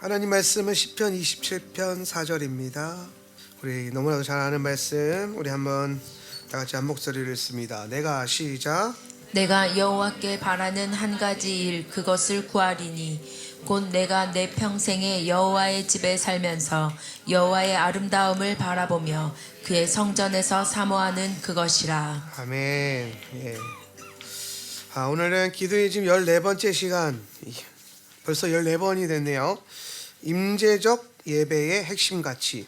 하나님 말씀은 시편 27편 4절입니다. 우리 너무나도 잘 아는 말씀, 우리 한번 다 같이 한 목소리를 읽습니다. 시작. 내가 여호와께 바라는 한 가지 일 그것을 구하리니 곧 내가 내 평생에 여호와의 집에 살면서 여호와의 아름다움을 바라보며 그의 성전에서 사모하는 그것이라. 아멘. 예. 오늘은 기도의 집 14번째 시간, 벌써 14번이 됐네요. 임재적 예배의 핵심 가치,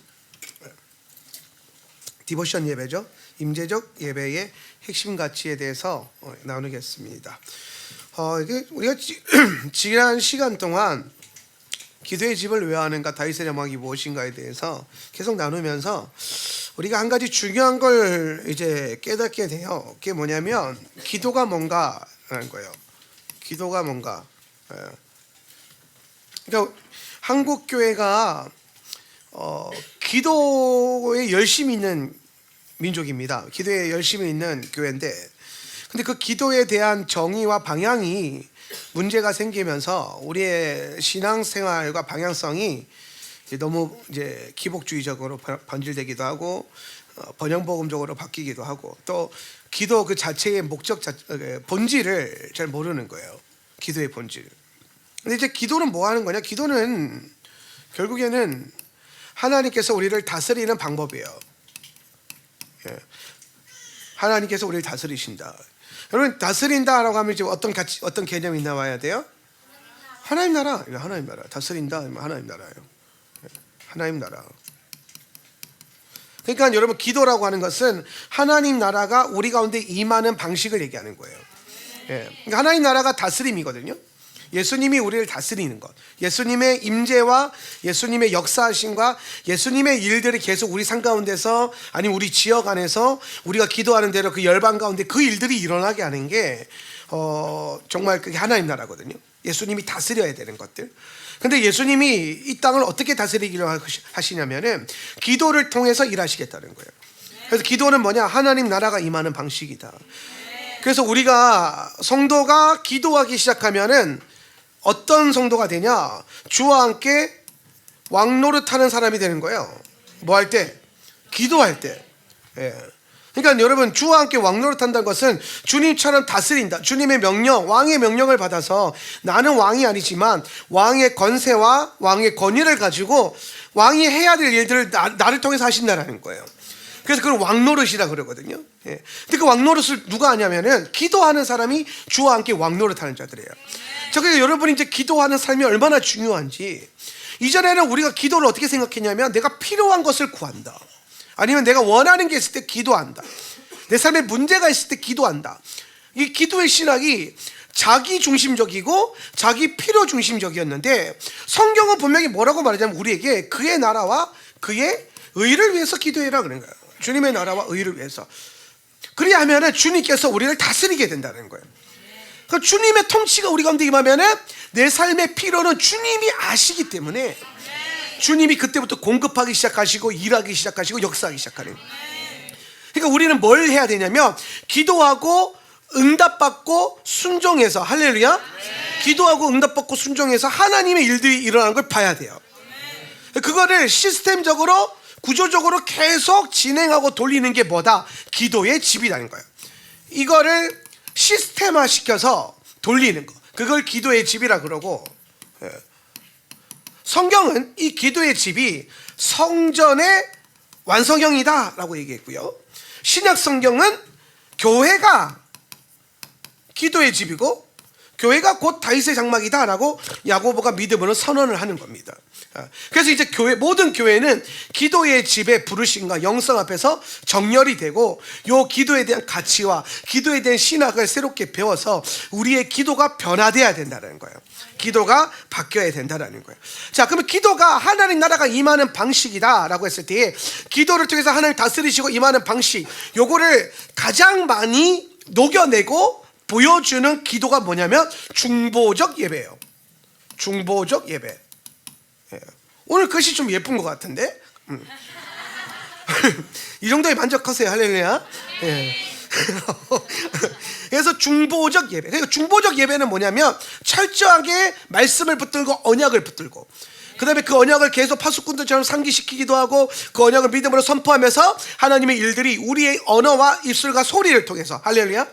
디보션 예배죠. 임재적 예배의 핵심 가치에 대해서 나누겠습니다. 이게 우리가 지난 시간 동안 기도의 집을 왜 하는가, 다윗의 명망이 무엇인가에 대해서 계속 나누면서 우리가 한 가지 중요한 걸 이제 깨닫게 돼요. 그게 뭐냐면 기도가 뭔가라는 거예요. 기도가 뭔가. 그러니까 한국 교회가 기도에 열심히 있는 민족입니다. 기도에 열심히 있는 교회인데, 근데 그 기도에 대한 정의와 방향이 문제가 생기면서 우리의 신앙생활과 방향성이 너무 이제 기복주의적으로 번질되기도 하고 번영복음적으로 바뀌기도 하고, 또 기도 그 자체의 본질을 잘 모르는 거예요. 기도의 본질. 근데 이제 기도는 뭐 하는 거냐? 기도는 결국에는 하나님께서 우리를 다스리는 방법이에요. 예. 하나님께서 우리를 다스리신다. 여러분, 다스린다라고 하면 이제 어떤 개념이 나와야 돼요? 하나님 나라. 하나님 나라. 다스린다. 하나님 나라예요. 하나님 나라. 그러니까 여러분, 기도라고 하는 것은 하나님 나라가 우리 가운데 임하는 방식을 얘기하는 거예요. 예. 그러니까 하나님 나라가 다스림이거든요. 예수님이 우리를 다스리는 것, 예수님의 임재와 예수님의 역사하심과 예수님의 일들이 계속 우리 삶 가운데서, 아니면 우리 지역 안에서 우리가 기도하는 대로 그 열방 가운데 그 일들이 일어나게 하는 게 정말 그게 하나님 나라거든요. 예수님이 다스려야 되는 것들. 근데 예수님이 이 땅을 어떻게 다스리기로 하시냐면은 기도를 통해서 일하시겠다는 거예요. 그래서 기도는 뭐냐? 하나님 나라가 임하는 방식이다. 그래서 우리가 성도가 기도하기 시작하면은 어떤 성도가 되냐? 주와 함께 왕노릇하는 사람이 되는 거예요. 뭐 할 때? 기도할 때. 예. 그러니까 여러분, 주와 함께 왕노릇한다는 것은 주님처럼 다스린다. 주님의 명령, 왕의 명령을 받아서 나는 왕이 아니지만 왕의 권세와 왕의 권위를 가지고 왕이 해야 될 일들을 나를 통해서 하신다라는 거예요. 그래서 그걸 왕노릇이라 그러거든요. 예. 근데 그 왕노릇을 누가 하냐면은 기도하는 사람이 주와 함께 왕노릇하는 자들이에요. 그래서 여러분이 이제 기도하는 삶이 얼마나 중요한지, 이전에는 우리가 기도를 어떻게 생각했냐면 내가 필요한 것을 구한다, 아니면 내가 원하는 게 있을 때 기도한다, 내 삶에 문제가 있을 때 기도한다. 이 기도의 신학이 자기 중심적이고 자기 필요 중심적이었는데, 성경은 분명히 뭐라고 말하냐면 우리에게 그의 나라와 그의 의를 위해서 기도해라 그런 거예요. 주님의 나라와 의를 위해서. 그래야 하면은 주님께서 우리를 다스리게 된다는 거예요. 그러니까 주님의 통치가 우리 가운데 임하면은 내 삶의 필요는 주님이 아시기 때문에 주님이 그때부터 공급하기 시작하시고 일하기 시작하시고 역사하기 시작하는 거예요. 그러니까 우리는 뭘 해야 되냐면 기도하고 응답받고 순종해서, 할렐루야, 기도하고 응답받고 순종해서 하나님의 일들이 일어나는 걸 봐야 돼요. 그거를 시스템적으로 구조적으로 계속 진행하고 돌리는 게 뭐다? 기도의 집이라는 거예요. 이거를 시스템화 시켜서 돌리는 거, 그걸 기도의 집이라 그러고, 성경은 이 기도의 집이 성전의 완성형이다 라고 얘기했고요, 신약 성경은 교회가 기도의 집이고 교회가 곧 다윗의 장막이다 라고 야고보가 믿음으로 선언을 하는 겁니다. 그래서 이제 모든 교회는 기도의 집의 부르심과 영성 앞에서 정렬이 되고, 요 기도에 대한 가치와 기도에 대한 신학을 새롭게 배워서 우리의 기도가 변화돼야 된다는 거예요. 기도가 바뀌어야 된다는 거예요. 자, 그러면 기도가 하나님 나라가 임하는 방식이다 라고 했을 때, 기도를 통해서 하나님 다스리시고 임하는 방식, 요거를 가장 많이 녹여내고 보여주는 기도가 뭐냐면 중보적 예배예요. 중보적 예배. 오늘 글씨 좀 예쁜 것 같은데? 이 정도에 만족하세요. 할렐루야. 예. 그래서 중보적 예배. 그러니까 중보적 예배는 뭐냐면 철저하게 말씀을 붙들고 언약을 붙들고, 그 다음에 그 언약을 계속 파수꾼들처럼 상기시키기도 하고, 그 언약을 믿음으로 선포하면서 하나님의 일들이 우리의 언어와 입술과 소리를 통해서, 할렐루야,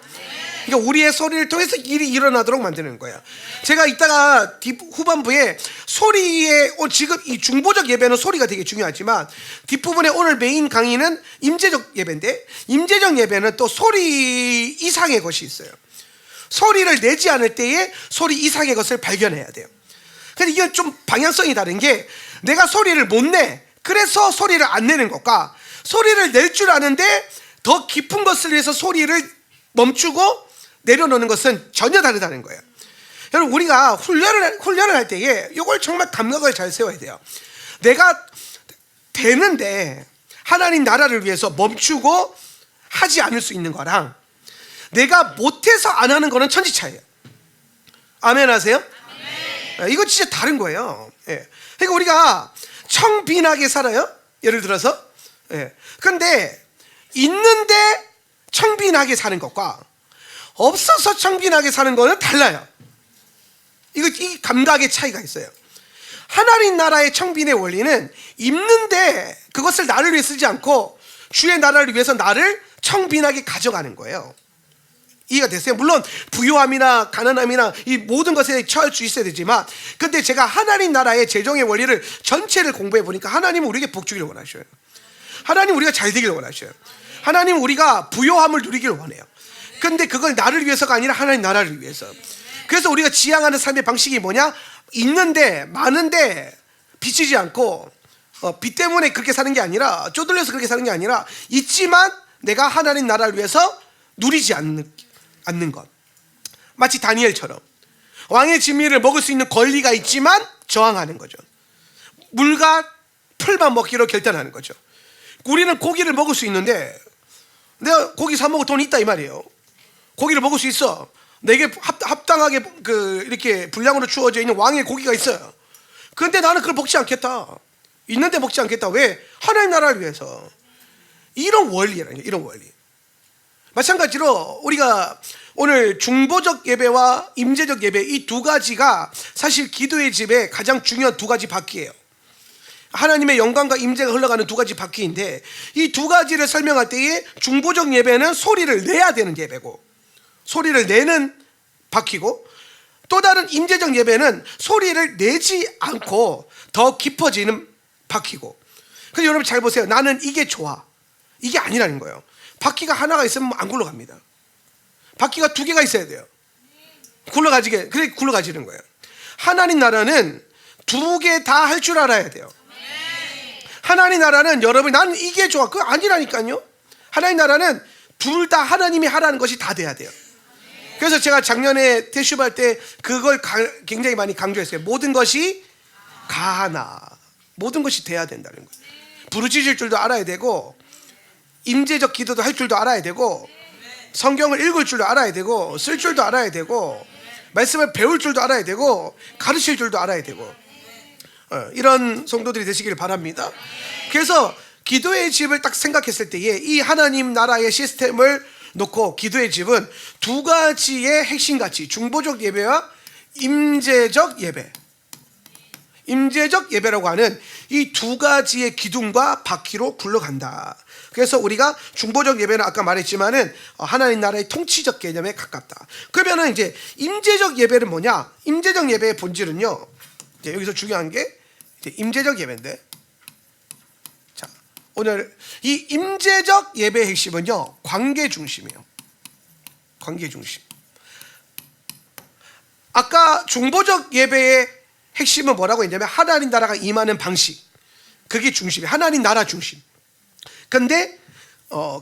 그러니까 우리의 소리를 통해서 일이 일어나도록 만드는 거예요. 제가 이따가 후반부에 소리의, 지금 이 중보적 예배는 소리가 되게 중요하지만 뒷부분에 오늘 메인 강의는 임재적 예배인데, 임재적 예배는 또 소리 이상의 것이 있어요. 소리를 내지 않을 때에 소리 이상의 것을 발견해야 돼요. 근데 이건 좀 방향성이 다른 게, 내가 소리를 못 내, 그래서 소리를 안 내는 것과 소리를 낼 줄 아는데 더 깊은 것을 위해서 소리를 멈추고 내려놓는 것은 전혀 다르다는 거예요. 여러분, 우리가 훈련을 할 때에 이걸 정말 감각을 잘 세워야 돼요. 내가 되는데 하나님 나라를 위해서 멈추고 하지 않을 수 있는 거랑, 내가 못해서 안 하는 거는 천지 차이예요. 아멘 하세요? 이거 진짜 다른 거예요. 그러니까 우리가 청빈하게 살아요, 예를 들어서. 근데 있는데 청빈하게 사는 것과 없어서 청빈하게 사는 거는 달라요. 이 감각의 차이가 있어요. 하나님 나라의 청빈의 원리는 있는데 그것을 나를 위해 쓰지 않고 주의 나라를 위해서 나를 청빈하게 가져가는 거예요. 이해가 됐어요? 물론 부요함이나 가난함이나 이 모든 것에 처할 수 있어야 되지만, 근데 제가 하나님 나라의 재정의 원리를 전체를 공부해 보니까 하나님은 우리에게 복 주기를 원하셔요. 하나님은 우리가 잘 되기를 원하셔요. 하나님은 우리가 부요함을 누리기를 원해요. 근데 그걸 나를 위해서가 아니라 하나님 나라를 위해서. 그래서 우리가 지향하는 삶의 방식이 뭐냐? 있는데 많은데 비치지 않고, 빚 때문에 그렇게 사는 게 아니라, 쪼들려서 그렇게 사는 게 아니라, 있지만 내가 하나님 나라를 위해서 누리지 않는 것. 마치 다니엘처럼 왕의 진미를 먹을 수 있는 권리가 있지만 저항하는 거죠. 물과 풀만 먹기로 결단하는 거죠. 우리는 고기를 먹을 수 있는데, 내가 고기 사 먹을 돈이 있다 이 말이에요. 고기를 먹을 수 있어. 내게 합당하게 이렇게 분량으로 주어져 있는 왕의 고기가 있어요. 그런데 나는 그걸 먹지 않겠다. 있는데 먹지 않겠다. 왜? 하나님 나라를 위해서. 이런 원리라는 거예요. 이런 원리. 마찬가지로 우리가 오늘 중보적 예배와 임재적 예배, 이 두 가지가 사실 기도의 집의 가장 중요한 두 가지 바퀴예요. 하나님의 영광과 임재가 흘러가는 두 가지 바퀴인데, 이 두 가지를 설명할 때에 중보적 예배는 소리를 내야 되는 예배고, 소리를 내는 바퀴고, 또 다른 임재적 예배는 소리를 내지 않고 더 깊어지는 바퀴고. 근데 여러분 잘 보세요. 나는 이게 좋아, 이게 아니라는 거예요. 바퀴가 하나가 있으면 안 굴러갑니다. 바퀴가 두 개가 있어야 돼요. 그래 굴러가지는 거예요. 하나님 나라는 두 개 다 할 줄 알아야 돼요. 하나님 나라는 여러분, 나는 이게 좋아, 그거 아니라니까요. 하나님 나라는 둘 다 하나님이 하라는 것이 다 돼야 돼요. 그래서 제가 작년에 태슈할 때 그걸 굉장히 많이 강조했어요. 모든 것이 가하나, 모든 것이 돼야 된다는 거예요. 부르짖을 줄도 알아야 되고, 임재적 기도도 할 줄도 알아야 되고, 성경을 읽을 줄도 알아야 되고, 쓸 줄도 알아야 되고, 말씀을 배울 줄도 알아야 되고, 가르칠 줄도 알아야 되고, 이런 성도들이 되시기를 바랍니다. 그래서 기도의 집을 딱 생각했을 때에 이 하나님 나라의 시스템을 놓고, 기도의 집은 두 가지의 핵심 가치, 중보적 예배와 임재적 예배, 임재적 예배라고 하는 이 두 가지의 기둥과 바퀴로 굴러간다. 그래서 우리가 중보적 예배는 아까 말했지만은 하나님 나라의 통치적 개념에 가깝다. 그러면은 이제 임재적 예배는 뭐냐? 임재적 예배의 본질은요, 이제 여기서 중요한 게 이제 임재적 예배인데, 자, 오늘 이 임재적 예배의 핵심은요, 관계 중심이에요. 관계 중심. 아까 중보적 예배의 핵심은 뭐라고 했냐면 하나님 나라가 임하는 방식, 그게 중심이에요. 하나님 나라 중심. 근데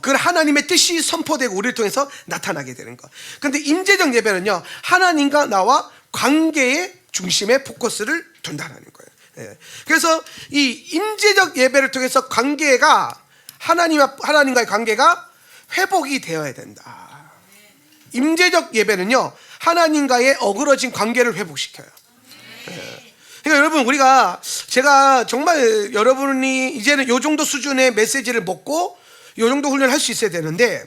그 하나님의 뜻이 선포되고 우리를 통해서 나타나게 되는 것. 근데 임재적 예배는요, 하나님과 나와 관계의 중심에 포커스를 둔다는 거예요. 그래서 이 임재적 예배를 통해서 관계가 하나님과의 관계가 회복이 되어야 된다. 임재적 예배는요, 하나님과의 어그러진 관계를 회복시켜요. 그러니까 여러분, 제가 정말 여러분이 이제는 요 정도 수준의 메시지를 먹고 요 정도 훈련을 할 수 있어야 되는데,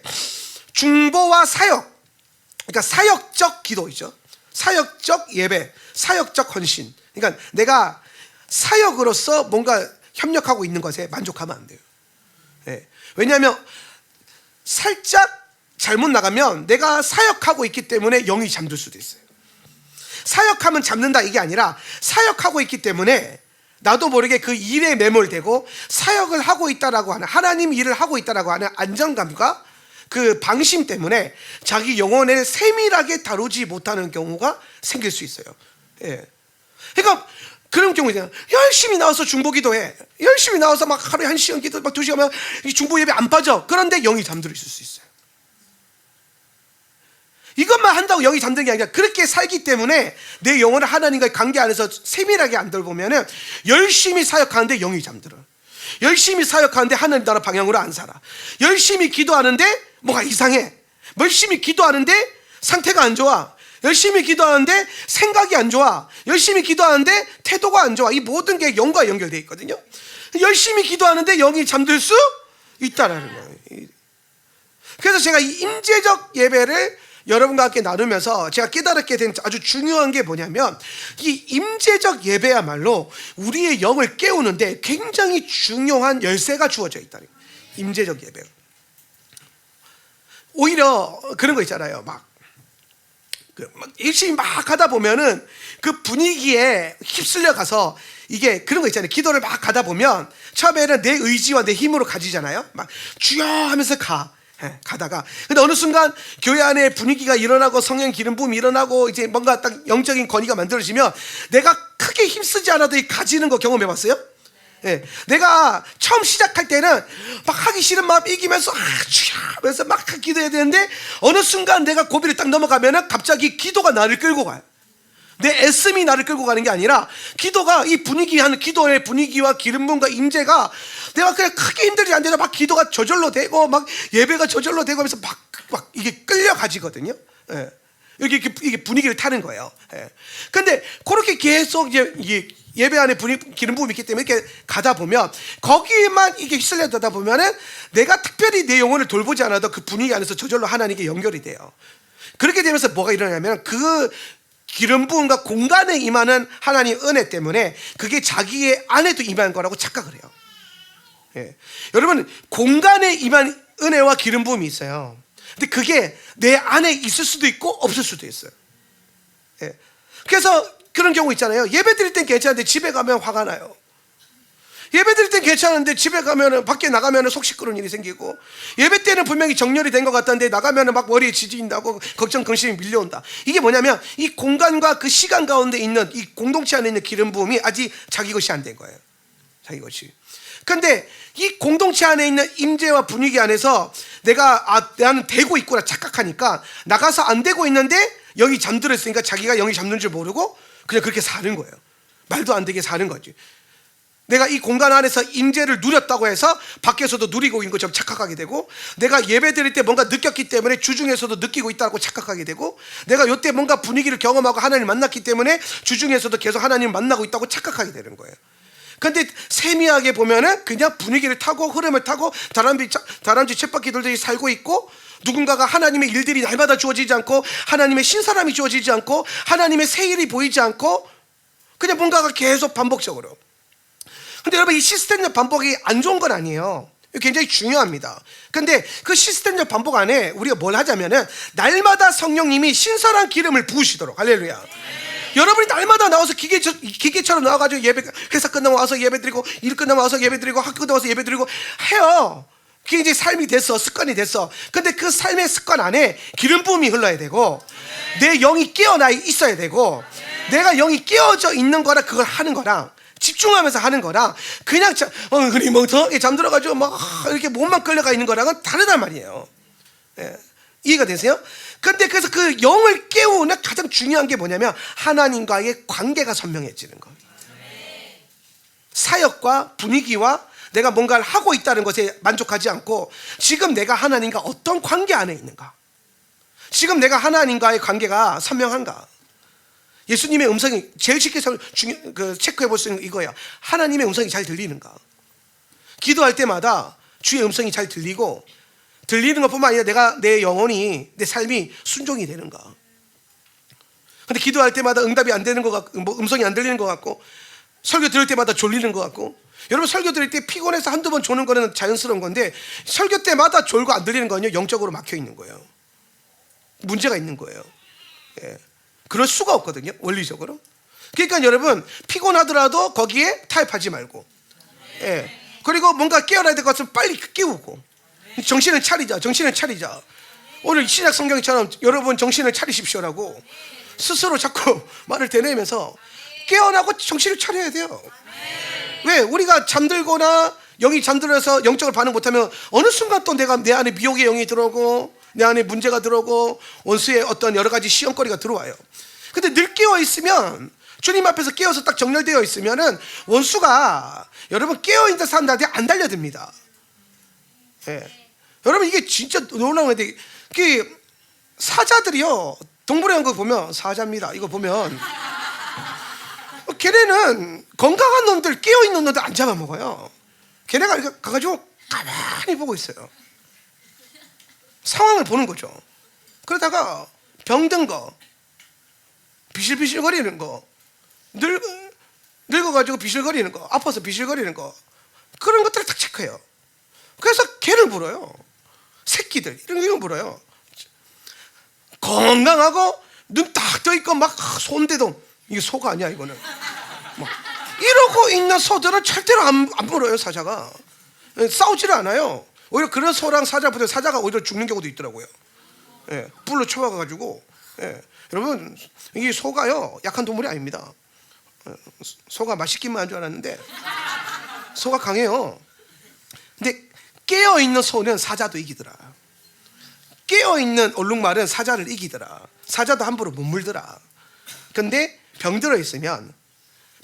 중보와 사역, 그러니까 사역적 기도이죠. 사역적 예배, 사역적 헌신. 그러니까 내가 사역으로서 뭔가 협력하고 있는 것에 만족하면 안 돼요. 예. 왜냐하면 살짝 잘못 나가면 내가 사역하고 있기 때문에 영이 잠들 수도 있어요. 사역하면 잠든다 이게 아니라 사역하고 있기 때문에 나도 모르게 그 일에 매몰되고 사역을 하고 있다라고 하는, 하나님 일을 하고 있다라고 하는 안정감과 그 방심 때문에 자기 영혼을 세밀하게 다루지 못하는 경우가 생길 수 있어요. 예. 그러니까 그런 경우 있잖아요. 열심히 나와서 중보기도 해. 열심히 나와서 막 하루에 1시간 기도, 막 2시간 하면 중보 예배 안 빠져. 그런데 영이 잠들어 있을 수 있어요. 이것만 한다고 영이 잠드는 게 아니라 그렇게 살기 때문에 내 영혼을 하나님과의 관계 안에서 세밀하게 안 돌보면은 열심히 사역하는데 영이 잠들어. 열심히 사역하는데 하나님 나라 방향으로 안 살아. 열심히 기도하는데 뭐가 이상해. 열심히 기도하는데 상태가 안 좋아. 열심히 기도하는데 생각이 안 좋아. 열심히 기도하는데 태도가 안 좋아. 이 모든 게 영과 연결되어 있거든요. 열심히 기도하는데 영이 잠들 수 있다라는 거예요. 그래서 제가 이 임재적 예배를 여러분과 함께 나누면서 제가 깨달았게 된 아주 중요한 게 뭐냐면, 이 임재적 예배야말로 우리의 영을 깨우는데 굉장히 중요한 열쇠가 주어져 있다는 거예요. 임재적 예배. 오히려 그런 거 있잖아요. 막 열심히 막 하다 보면은 그 분위기에 휩쓸려 가서, 이게 그런 거 있잖아요. 기도를 막 가다 보면 처음에는 내 의지와 내 힘으로 가지잖아요. 막 주여 하면서 가다가 근데 어느 순간 교회 안에 분위기가 일어나고 성령 기름 부음이 일어나고 이제 뭔가 딱 영적인 건의가 만들어지면 내가 크게 힘쓰지 않아도 가지는 거 경험해 봤어요? 예. 내가 처음 시작할 때는 막 하기 싫은 마음 이기면서 주여 하면서 막 기도해야 되는데 어느 순간 내가 고비를 딱 넘어가면은 갑자기 기도가 나를 끌고 가요. 내 애씀이 나를 끌고 가는 게 아니라 기도가 이 분위기 하는 기도의 분위기와 기름 부음과 임재가 내가 그냥 크게 힘들지 않는데 막 기도가 저절로 되고 막 예배가 저절로 되고 하면서 막 이게 끌려가지거든요. 예. 이게 분위기를 타는 거예요. 예. 근데 그렇게 계속 이제 예배 안에 기름 부음이 있기 때문에 이렇게 가다 보면 거기에만 이게 휩쓸려다 보면은 내가 특별히 내 영혼을 돌보지 않아도 그 분위기 안에서 저절로 하나님께 연결이 돼요. 그렇게 되면서 뭐가 일어나냐면 그 기름 부음과 공간에 임하는 하나님 은혜 때문에 그게 자기의 안에도 임한 거라고 착각을 해요. 예. 여러분, 공간에 임한 은혜와 기름 부음이 있어요. 근데 그게 내 안에 있을 수도 있고 없을 수도 있어요. 예. 그래서 그런 경우 있잖아요. 예배 드릴 땐 괜찮은데 집에 가면 화가 나요. 예배 드릴 땐 괜찮은데 집에 가면은, 밖에 나가면은 속 시끄러운 일이 생기고, 예배 때는 분명히 정렬이 된 것 같던데 나가면은 막 머리에 지진다고 걱정 근심이 밀려온다. 이게 뭐냐면 이 공간과 그 시간 가운데 있는 이 공동체 안에 있는 기름 부음이 아직 자기 것이 안 된 거예요. 자기 것이. 근데 이 공동체 안에 있는 임재와 분위기 안에서 나는 되고 있구나 착각하니까 나가서 안 되고 있는데 영이 잠들어 있으니까 자기가 영이 잠든 줄 모르고 그냥 그렇게 사는 거예요. 말도 안 되게 사는 거지. 내가 이 공간 안에서 임재를 누렸다고 해서 밖에서도 누리고 있는 것처럼 착각하게 되고, 내가 예배 드릴 때 뭔가 느꼈기 때문에 주중에서도 느끼고 있다고 착각하게 되고, 내가 이때 뭔가 분위기를 경험하고 하나님을 만났기 때문에 주중에서도 계속 하나님을 만나고 있다고 착각하게 되는 거예요. 근데 세미하게 보면은 그냥 분위기를 타고 흐름을 타고 다람쥐 쳇바퀴 돌듯이 살고 있고, 누군가가 하나님의 일들이 날마다 주어지지 않고 하나님의 신사람이 주어지지 않고 하나님의 새 일이 보이지 않고 그냥 뭔가가 계속 반복적으로. 근데 여러분, 이 시스템적 반복이 안 좋은 건 아니에요. 굉장히 중요합니다. 근데 그 시스템적 반복 안에 우리가 뭘 하자면은 날마다 성령님이 신선한 기름을 부으시도록, 할렐루야. 여러분이 날마다 나와서 기계처럼 나와가지고 회사 끝나고 와서 예배드리고, 일 끝나고 와서 예배드리고, 학교 끝나고 와서 예배드리고 해요. 그게 이제 삶이 됐어, 습관이 됐어. 근데 그 삶의 습관 안에 기름 부음이 흘러야 되고, 내 영이 깨어나 있어야 되고, 내가 영이 깨어져 있는 거랑 그걸 하는 거랑 집중하면서 하는 거랑 그냥 흐리멍텅하게 잠들어가지고 막 이렇게 몸만 끌려가 있는 거랑은 다르단 말이에요. 예. 이해가 되세요? 근데 그래서 그 영을 깨우는 가장 중요한 게 뭐냐면 하나님과의 관계가 선명해지는 거예요. 사역과 분위기와 내가 뭔가를 하고 있다는 것에 만족하지 않고 지금 내가 하나님과 어떤 관계 안에 있는가, 지금 내가 하나님과의 관계가 선명한가. 예수님의 음성이 제일 쉽게 체크해 볼 수 있는 이거예요. 하나님의 음성이 잘 들리는가. 기도할 때마다 주의 음성이 잘 들리고 들리는 것뿐만 아니라 내 영혼이, 내 삶이 순종이 되는가. 근데 기도할 때마다 응답이 안 되는 것 같고, 뭐 음성이 안 들리는 것 같고, 설교 들을 때마다 졸리는 것 같고. 여러분, 설교 들을 때 피곤해서 한두 번 조는 거는 자연스러운 건데, 설교 때마다 졸고 안 들리는 거는요, 영적으로 막혀 있는 거예요. 문제가 있는 거예요. 예. 그럴 수가 없거든요, 원리적으로. 그러니까 여러분, 피곤하더라도 거기에 타협하지 말고, 예. 그리고 뭔가 깨어나야 될 것 같으면 빨리 깨우고, 정신을 차리자, 정신을 차리자. 오늘 신약 성경처럼 여러분 정신을 차리십시오라고 스스로 자꾸 말을 되뇌면서 깨어나고 정신을 차려야 돼요. 왜? 우리가 잠들거나 영이 잠들어서 영적으로 반응 못하면 어느 순간 또 내 안에 미혹의 영이 들어오고, 내 안에 문제가 들어오고, 원수의 어떤 여러 가지 시험거리가 들어와요. 근데 늘 깨어 있으면, 주님 앞에서 깨어서 딱 정렬되어 있으면은 원수가 여러분 깨어있는 사람들한테 안 달려듭니다. 예. 여러분, 이게 진짜 놀라운 건데, 사자들이요, 동물의 왕국 보면 사자입니다. 이거 보면 걔네는 건강한 놈들, 깨어있는 놈들 안 잡아먹어요. 걔네가 이렇게 가가지고 가만히 보고 있어요. 상황을 보는 거죠. 그러다가 병든 거, 비실비실거리는 거, 늙어가지고 비실거리는 거, 아파서 비실거리는 거, 그런 것들을 딱 체크해요. 그래서 개를 물어요. 새끼들 이런 거 물어요. 건강하고 눈 딱 떠있고 막 손대도, 이게 소가 아니야 이거는. 막 이러고 있는 소들은 절대로 안 물어요. 사자가 싸우지를 않아요. 오히려 그런 소랑 사자보다 사자가 오히려 죽는 경우도 있더라고요. 예, 뿔로 쳐박아가지고. 예, 여러분, 이게 소가요 약한 동물이 아닙니다. 소가 맛있기만 한 줄 알았는데 소가 강해요. 근데 깨어있는 소는 사자도 이기더라. 깨어있는 얼룩말은 사자를 이기더라. 사자도 함부로 못 물더라. 근데 병들어 있으면,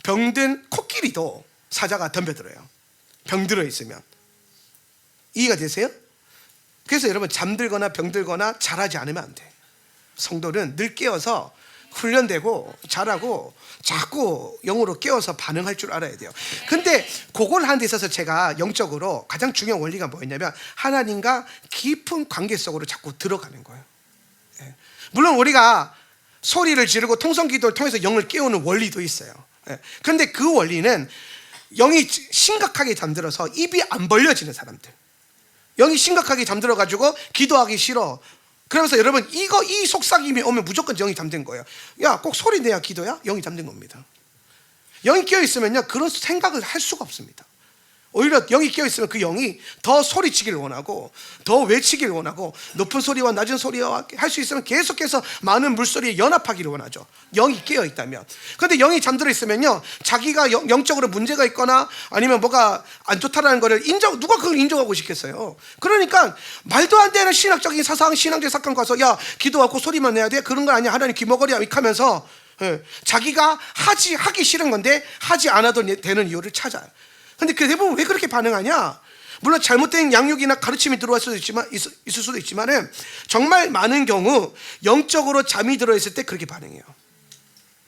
병든 코끼리도 사자가 덤벼들어요. 병들어 있으면. 이해가 되세요? 그래서 여러분, 잠들거나 병들거나 잘하지 않으면 안 돼. 성도는 늘 깨어서 훈련되고 잘하고 자꾸 영으로 깨어서 반응할 줄 알아야 돼요. 근데 그걸 하는 데 있어서 제가 영적으로 가장 중요한 원리가 뭐였냐면, 하나님과 깊은 관계 속으로 자꾸 들어가는 거예요. 예. 물론 우리가 소리를 지르고 통성기도를 통해서 영을 깨우는 원리도 있어요. 예. 그런데 그 원리는 영이 심각하게 잠들어서 입이 안 벌려지는 사람들, 영이 심각하게 잠들어가지고 기도하기 싫어, 그러면서 여러분, 이 속삭임이 오면 무조건 영이 잠든 거예요. 야, 꼭 소리 내야 기도야? 영이 잠든 겁니다. 영이 깨어있으면요, 그런 생각을 할 수가 없습니다. 오히려 영이 깨어있으면 그 영이 더 소리치기를 원하고, 더 외치기를 원하고, 높은 소리와 낮은 소리와 할 수 있으면 계속해서 많은 물소리에 연합하기를 원하죠. 영이 깨어있다면. 그런데 영이 잠들어 있으면요, 자기가 영적으로 문제가 있거나 아니면 뭐가 안 좋다라는 거를 누가 그걸 인정하고 싶겠어요. 그러니까 말도 안 되는 신학적인 사상, 신앙적 사건 가서 야, 기도하고 소리만 내야 돼? 그런 거 아니야. 하나님 귀머거리야. 이렇게 하면서 자기가 하기 싫은 건데 하지 않아도 되는 이유를 찾아요. 근데 그 대부분 왜 그렇게 반응하냐? 물론 잘못된 양육이나 가르침이 들어왔을 수도 있지만, 있을 수도 있지만은, 정말 많은 경우 영적으로 잠이 들어있을 때 그렇게 반응해요.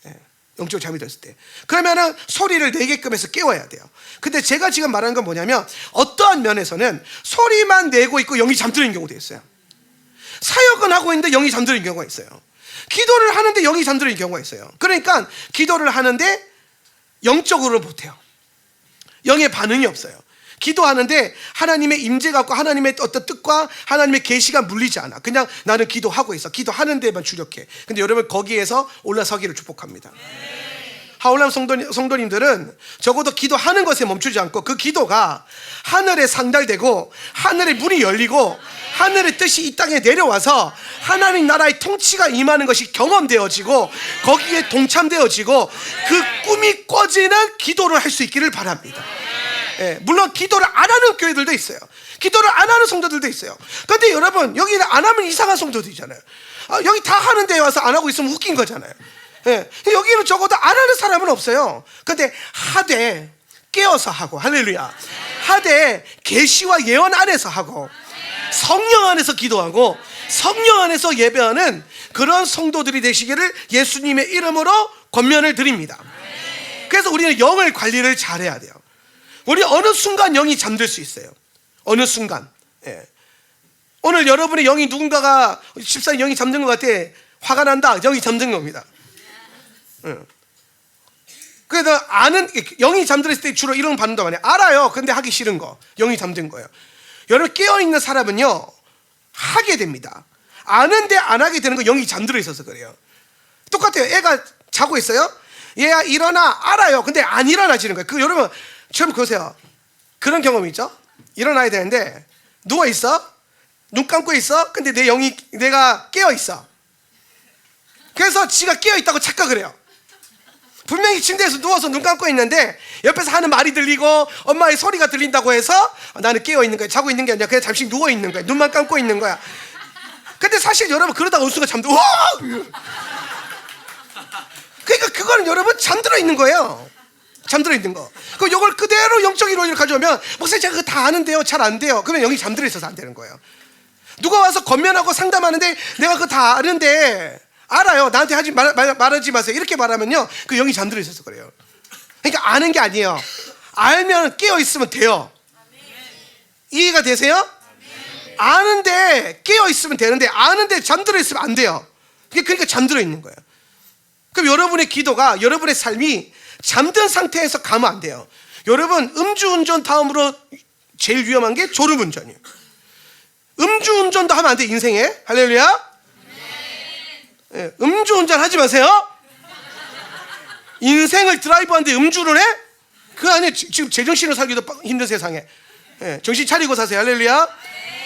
예, 영적으로 잠이 들었을 때. 그러면은 소리를 내게끔 해서 깨워야 돼요. 근데 제가 지금 말하는 건 뭐냐면, 어떠한 면에서는 소리만 내고 있고 영이 잠드는 경우도 있어요. 사역은 하고 있는데 영이 잠드는 경우가 있어요. 기도를 하는데 영이 잠드는 경우가 있어요. 그러니까 기도를 하는데 영적으로 못해요. 영의 반응이 없어요. 기도하는데 하나님의 임재가 없고 하나님의 어떤 뜻과 하나님의 계시가 물리지 않아. 그냥 나는 기도하고 있어. 기도하는 데만 주력해. 근데 여러분, 거기에서 올라서기를 축복합니다. 하울람 성도님들은 적어도 기도하는 것에 멈추지 않고, 그 기도가 하늘에 상달되고 하늘의 문이 열리고 하늘의 뜻이 이 땅에 내려와서 하나님 나라의 통치가 임하는 것이 경험되어지고, 거기에 동참되어지고, 그 꿈이 꿔지는 기도를 할 수 있기를 바랍니다. 예, 물론 기도를 안 하는 교회들도 있어요. 기도를 안 하는 성도들도 있어요. 그런데 여러분, 여기는 안 하면 이상한 성도들이잖아요. 여기 다 하는데 와서 안 하고 있으면 웃긴 거잖아요. 예, 여기는 적어도 안 하는 사람은 없어요. 그런데 하되 깨어서 하고, 할렐루야, 하되 계시와 예언 안에서 하고, 성령 안에서 기도하고, 성령 안에서 예배하는 그런 성도들이 되시기를 예수님의 이름으로 권면을 드립니다. 그래서 우리는 영을 관리를 잘해야 돼요. 우리 어느 순간 영이 잠들 수 있어요. 어느 순간. 예. 오늘 여러분의 영이 누군가가 집사님 영이 잠든 것 같아. 화가 난다. 영이 잠든 겁니다. 응. 그래서 아는 영이 잠들었을 때 주로 이런 반응도 많이 알아요. 근데 하기 싫은 거. 영이 잠든 거예요. 여러분 깨어 있는 사람은요 하게 됩니다. 아는데 안 하게 되는 거 영이 잠들어 있어서 그래요. 똑같아요. 애가 자고 있어요. 얘야 일어나 알아요. 근데 안 일어나지는 거예요. 그 여러분 처음 보세요. 그런 경험 있죠? 일어나야 되는데 누워 있어. 눈 감고 있어. 근데 내가 깨어 있어. 그래서 지가 깨어 있다고 착각을 해요. 분명히 침대에서 누워서 눈 감고 있는데 옆에서 하는 말이 들리고 엄마의 소리가 들린다고 해서 나는 깨어 있는 거야. 자고 있는 게 아니라 그냥 잠시 누워 있는 거야. 눈만 감고 있는 거야. 근데 사실 여러분 그러다가 어느 순간 잠들어. 그러니까 그거는 여러분 잠들어 있는 거예요. 잠들어 있는 거. 그럼 이걸 그대로 영적인 원리를 가져오면 목사님 제가 그거 다 아는데요. 잘 안 돼요. 그러면 영이 잠들어 있어서 안 되는 거예요. 누가 와서 권면하고 상담하는데 내가 그거 다 아는데 알아요. 나한테 말하지 마세요. 이렇게 말하면요. 그 영이 잠들어 있어서 그래요. 그러니까 아는 게 아니에요. 알면 깨어 있으면 돼요. 이해가 되세요? 아는데 깨어 있으면 되는데 아는데 잠들어 있으면 안 돼요. 그러니까 잠들어 있는 거예요. 그럼 여러분의 기도가 여러분의 삶이 잠든 상태에서 가면 안 돼요. 여러분 음주운전 다음으로 제일 위험한 게 졸음운전이에요. 음주운전도 하면 안 돼 인생에. 할렐루야. 네, 음주운전 하지 마세요. 인생을 드라이브하는데 음주를 해? 그거 아니에요. 지금 제정신으로 살기도 힘든 세상에. 네, 정신 차리고 사세요. 할렐루야.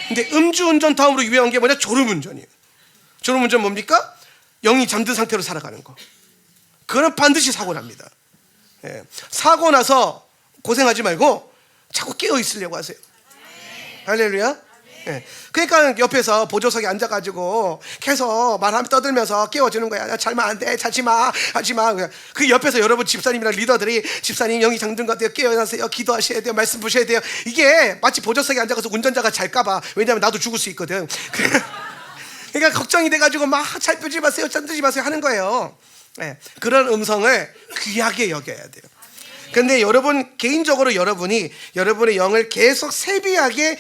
근데 음주운전 다음으로 위험한 게 뭐냐? 졸음운전이에요. 졸음운전 뭡니까? 영이 잠든 상태로 살아가는 거. 그거는 반드시 사고 납니다. 네, 사고 나서 고생하지 말고 자꾸 깨어 있으려고 하세요. 할렐루야. 네. 그러니까 옆에서 보조석에 앉아가지고 계속 말하면 떠들면서 깨워주는 거야. 야, 잘만 안 돼, 자지마, 하지마. 그 옆에서 여러분 집사님이랑 리더들이 집사님 영이 잠든 것 같아요. 깨어나세요. 기도하셔야 돼요. 말씀 보셔야 돼요. 이게 마치 보조석에 앉아서 운전자가 잘까봐. 왜냐하면 나도 죽을 수 있거든. 그러니까 걱정이 돼가지고 막 잘 빼지 마세요, 잠들지 마세요 하는 거예요. 네. 그런 음성을 귀하게 여겨야 돼요. 근데 여러분 개인적으로 여러분이 여러분의 영을 계속 세비하게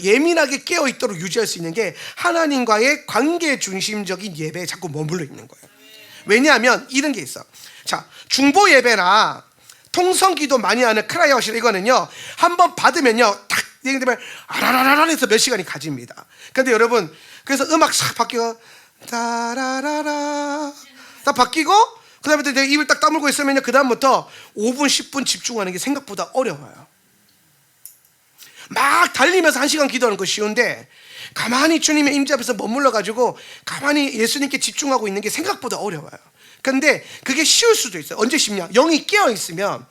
예민하게 깨어 있도록 유지할 수 있는 게 하나님과의 관계 중심적인 예배에 자꾸 머물러 있는 거예요. 왜냐하면 이런 게 있어. 자, 중보 예배나 통성기도 많이 하는 크라이아웃 이거는요 한번 받으면요 탁 예를 들면 아라라라라 해서 몇 시간이 가집니다. 근데 여러분 그래서 음악 싹 바뀌어 따라라라 딱 바뀌고 그 다음에 내가 입을 딱 다물고 있으면 그 다음부터 5분 10분 집중하는 게 생각보다 어려워요. 막 달리면서 1시간 기도하는 거 쉬운데 가만히 주님의 임재 앞에서 머물러 가지고 가만히 예수님께 집중하고 있는 게 생각보다 어려워요. 근데 그게 쉬울 수도 있어요. 언제 쉽냐? 영이 깨어 있으면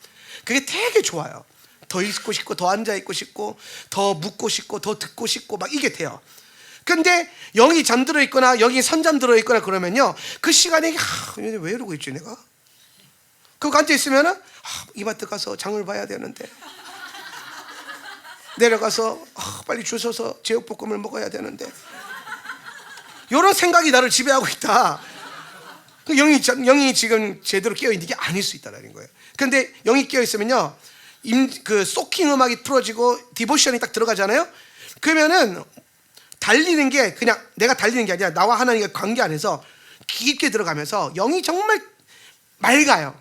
그게 되게 좋아요. 더 있고 싶고 더 앉아 있고 싶고 더 묻고 싶고 더 듣고 싶고 막 이게 돼요. 근데 영이 잠들어 있거나 영이 선잠 들어 있거나 그러면요 그 시간에 왜 이러고 있지 내가? 그거 앉아 있으면은 이마트 가서 장을 봐야 되는데 내려가서 빨리 줄 서서 제육볶음을 먹어야 되는데 이런 생각이 나를 지배하고 있다. 영이 지금 제대로 깨어 있는 게 아닐 수 있다는 거예요. 근데 영이 깨어 있으면요 그 소킹 음악이 풀어지고 디보션이 딱 들어가잖아요. 그러면은 달리는 게 그냥 내가 달리는 게 아니라 나와 하나님의 관계 안에서 깊게 들어가면서 영이 정말 맑아요.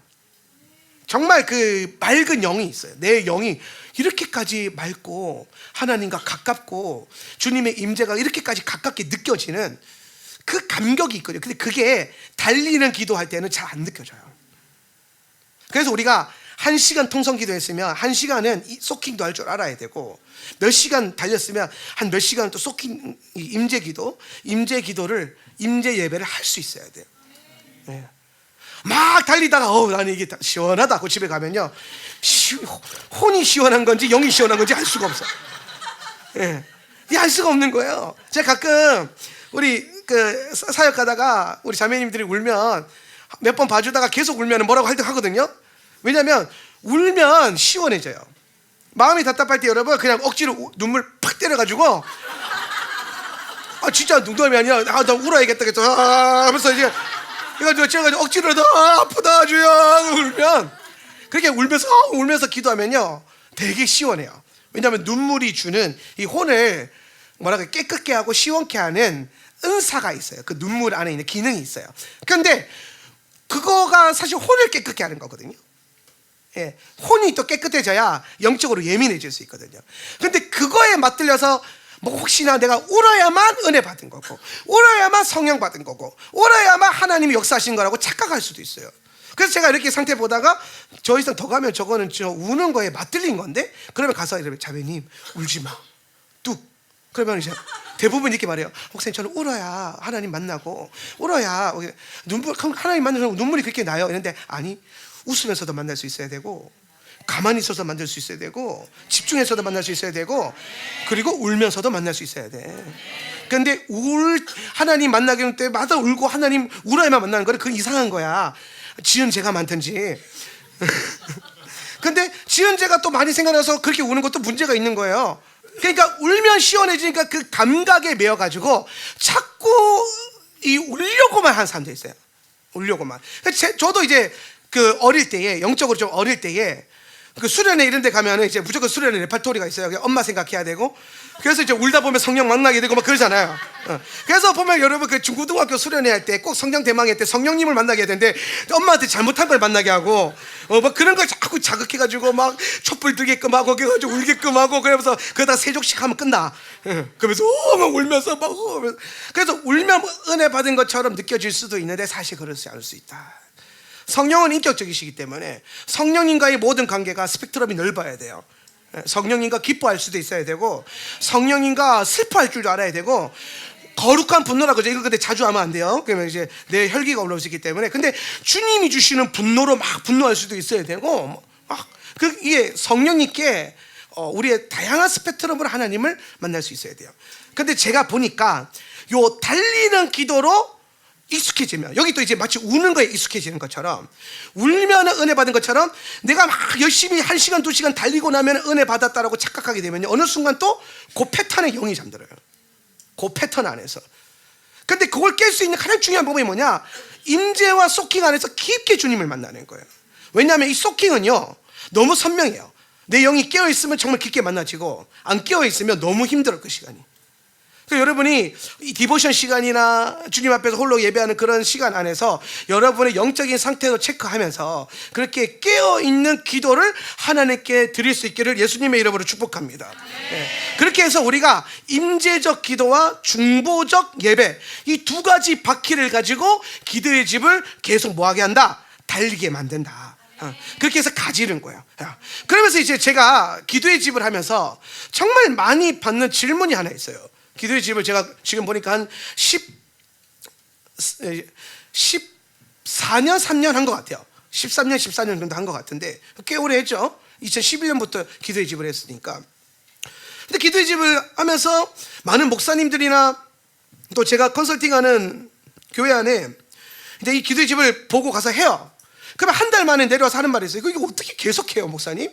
정말 그 맑은 영이 있어요. 내 영이 이렇게까지 맑고 하나님과 가깝고 주님의 임재가 이렇게까지 가깝게 느껴지는 그 감격이 있거든요. 근데 그게 달리는 기도할 때는 잘 안 느껴져요. 그래서 우리가 1시간 통성 기도했으면 1시간은 소킹도 할 줄 알아야 되고 몇 시간 달렸으면 한 몇 시간은 또 소킹 임재 기도를 임재 예배를 할 수 있어야 돼요. 네. 막 달리다가 나는 이게 시원하다 하고 집에 가면요 혼이 시원한 건지 영이 시원한 건지 알 수가 없어. 예. 알 수가 없는 거예요. 제가 가끔 우리 그 사역 가다가 우리 자매님들이 울면 몇 번 봐주다가 계속 울면 뭐라고 하거든요. 왜냐하면 울면 시원해져요. 마음이 답답할 때 여러분 그냥 억지로 눈물 팍 때려가지고 진짜 농담이 아니야. 나 울어야겠다 하면서 이제 이거 제가 억지로라도 아프다 주여 울면 그렇게 울면서 기도하면요 되게 시원해요. 왜냐하면 눈물이 주는 이 혼을 뭐라고 깨끗게 하고 시원케 하는 은사가 있어요. 그 눈물 안에 있는 기능이 있어요. 그런데 그거가 사실 혼을 깨끗게 하는 거거든요. 예, 혼이 또 깨끗해져야 영적으로 예민해질 수 있거든요. 근데 그거에 맞들려서 뭐 혹시나 내가 울어야만 은혜 받은 거고, 울어야만 성령 받은 거고, 울어야만 하나님이 역사하신 거라고 착각할 수도 있어요. 그래서 제가 이렇게 상태 보다가 저 이상 더 가면 저거는 저 우는 거에 맞들린 건데, 그러면 가서 이러면 자매님 울지 마, 뚝. 그러면 이제 대부분 이렇게 말해요. 목사님 저는 울어야 하나님 만나고, 울어야 눈물, 하나님 만나면 눈물이 그렇게 나요. 이런데 아니, 웃으면서도 만날 수 있어야 되고, 가만히 있어서 만날 수 있어야 되고, 집중해서도 만날 수 있어야 되고, 그리고 울면서도 만날 수 있어야 돼. 근데 하나님 만나게 할 때마다 울고 하나님 울어야만 만나는 거는 그건 이상한 거야. 지은 죄가 많든지. 근데 지은 죄가 또 많이 생겨나서 그렇게 우는 것도 문제가 있는 거예요. 그러니까 울면 시원해지니까 그 감각에 매여가지고 자꾸 이 울려고만 하는 사람도 있어요. 울려고만. 저도 이제 그 어릴 때에, 영적으로 좀 어릴 때에 그 수련회 이런 데 가면은 이제 무조건 수련회 레파토리가 있어요. 엄마 생각해야 되고, 그래서 이제 울다 보면 성령 만나게 되고 막 그러잖아요. 그래서 보면 여러분 그 중고등학교 수련회 할 때 꼭 성령 대망회 때 성령님을 만나게 되는데 엄마한테 잘못한 걸 만나게 하고 막 그런 걸 자꾸 자극해가지고 막 촛불 들게끔 하고 그래가지고 울게끔 하고, 그러면서 그러다 세족식 하면 끝나. 그러면서 막 울면서 막 그래서 울면 은혜 받은 것처럼 느껴질 수도 있는데 사실 그렇지 않을 수 있다. 성령은 인격적이시기 때문에 성령님과의 모든 관계가 스펙트럼이 넓어야 돼요. 성령님과 기뻐할 수도 있어야 되고, 성령님과 슬퍼할 줄도 알아야 되고, 거룩한 분노라 그러죠. 이거 근데 자주 하면 안 돼요. 그러면 이제 내 혈기가 올라올 수 있기 때문에. 근데 주님이 주시는 분노로 막 분노할 수도 있어야 되고, 이게 성령님께 우리의 다양한 스펙트럼으로 하나님을 만날 수 있어야 돼요. 근데 제가 보니까 요 달리는 기도로 익숙해지면, 여기 또 이제 마치 우는 거에 익숙해지는 것처럼, 울면 은혜 받은 것처럼 내가 막 열심히 1시간 2시간 달리고 나면 은혜 받았다라고 착각하게 되면 어느 순간 또 그 패턴에 영이 잠들어요. 그 패턴 안에서. 근데 그걸 깰 수 있는 가장 중요한 부분이 뭐냐, 임재와 소킹 안에서 깊게 주님을 만나는 거예요. 왜냐하면 이 소킹은요 너무 선명해요. 내 영이 깨어있으면 정말 깊게 만나지고, 안 깨어있으면 너무 힘들어 그 시간이. 여러분이 이 디보션 시간이나 주님 앞에서 홀로 예배하는 그런 시간 안에서 여러분의 영적인 상태도 체크하면서 그렇게 깨어있는 기도를 하나님께 드릴 수 있기를 예수님의 이름으로 축복합니다. 네. 그렇게 해서 우리가 임재적 기도와 중보적 예배, 이 두 가지 바퀴를 가지고 기도의 집을 계속 뭐하게 한다? 달리게 만든다. 그렇게 해서 가지는 거예요. 그러면서 이제 제가 기도의 집을 하면서 정말 많이 받는 질문이 하나 있어요. 기도의 집을 제가 지금 보니까 한 14년, 3년 한 것 같아요. 13년, 14년 정도 한 것 같은데, 꽤 오래 했죠. 2011년부터 기도의 집을 했으니까. 근데 기도의 집을 하면서 많은 목사님들이나 또 제가 컨설팅하는 교회 안에 이제 이 기도의 집을 보고 가서 해요. 그러면 한 달 만에 내려와서 하는 말이 있어요. 이게 어떻게 계속해요, 목사님?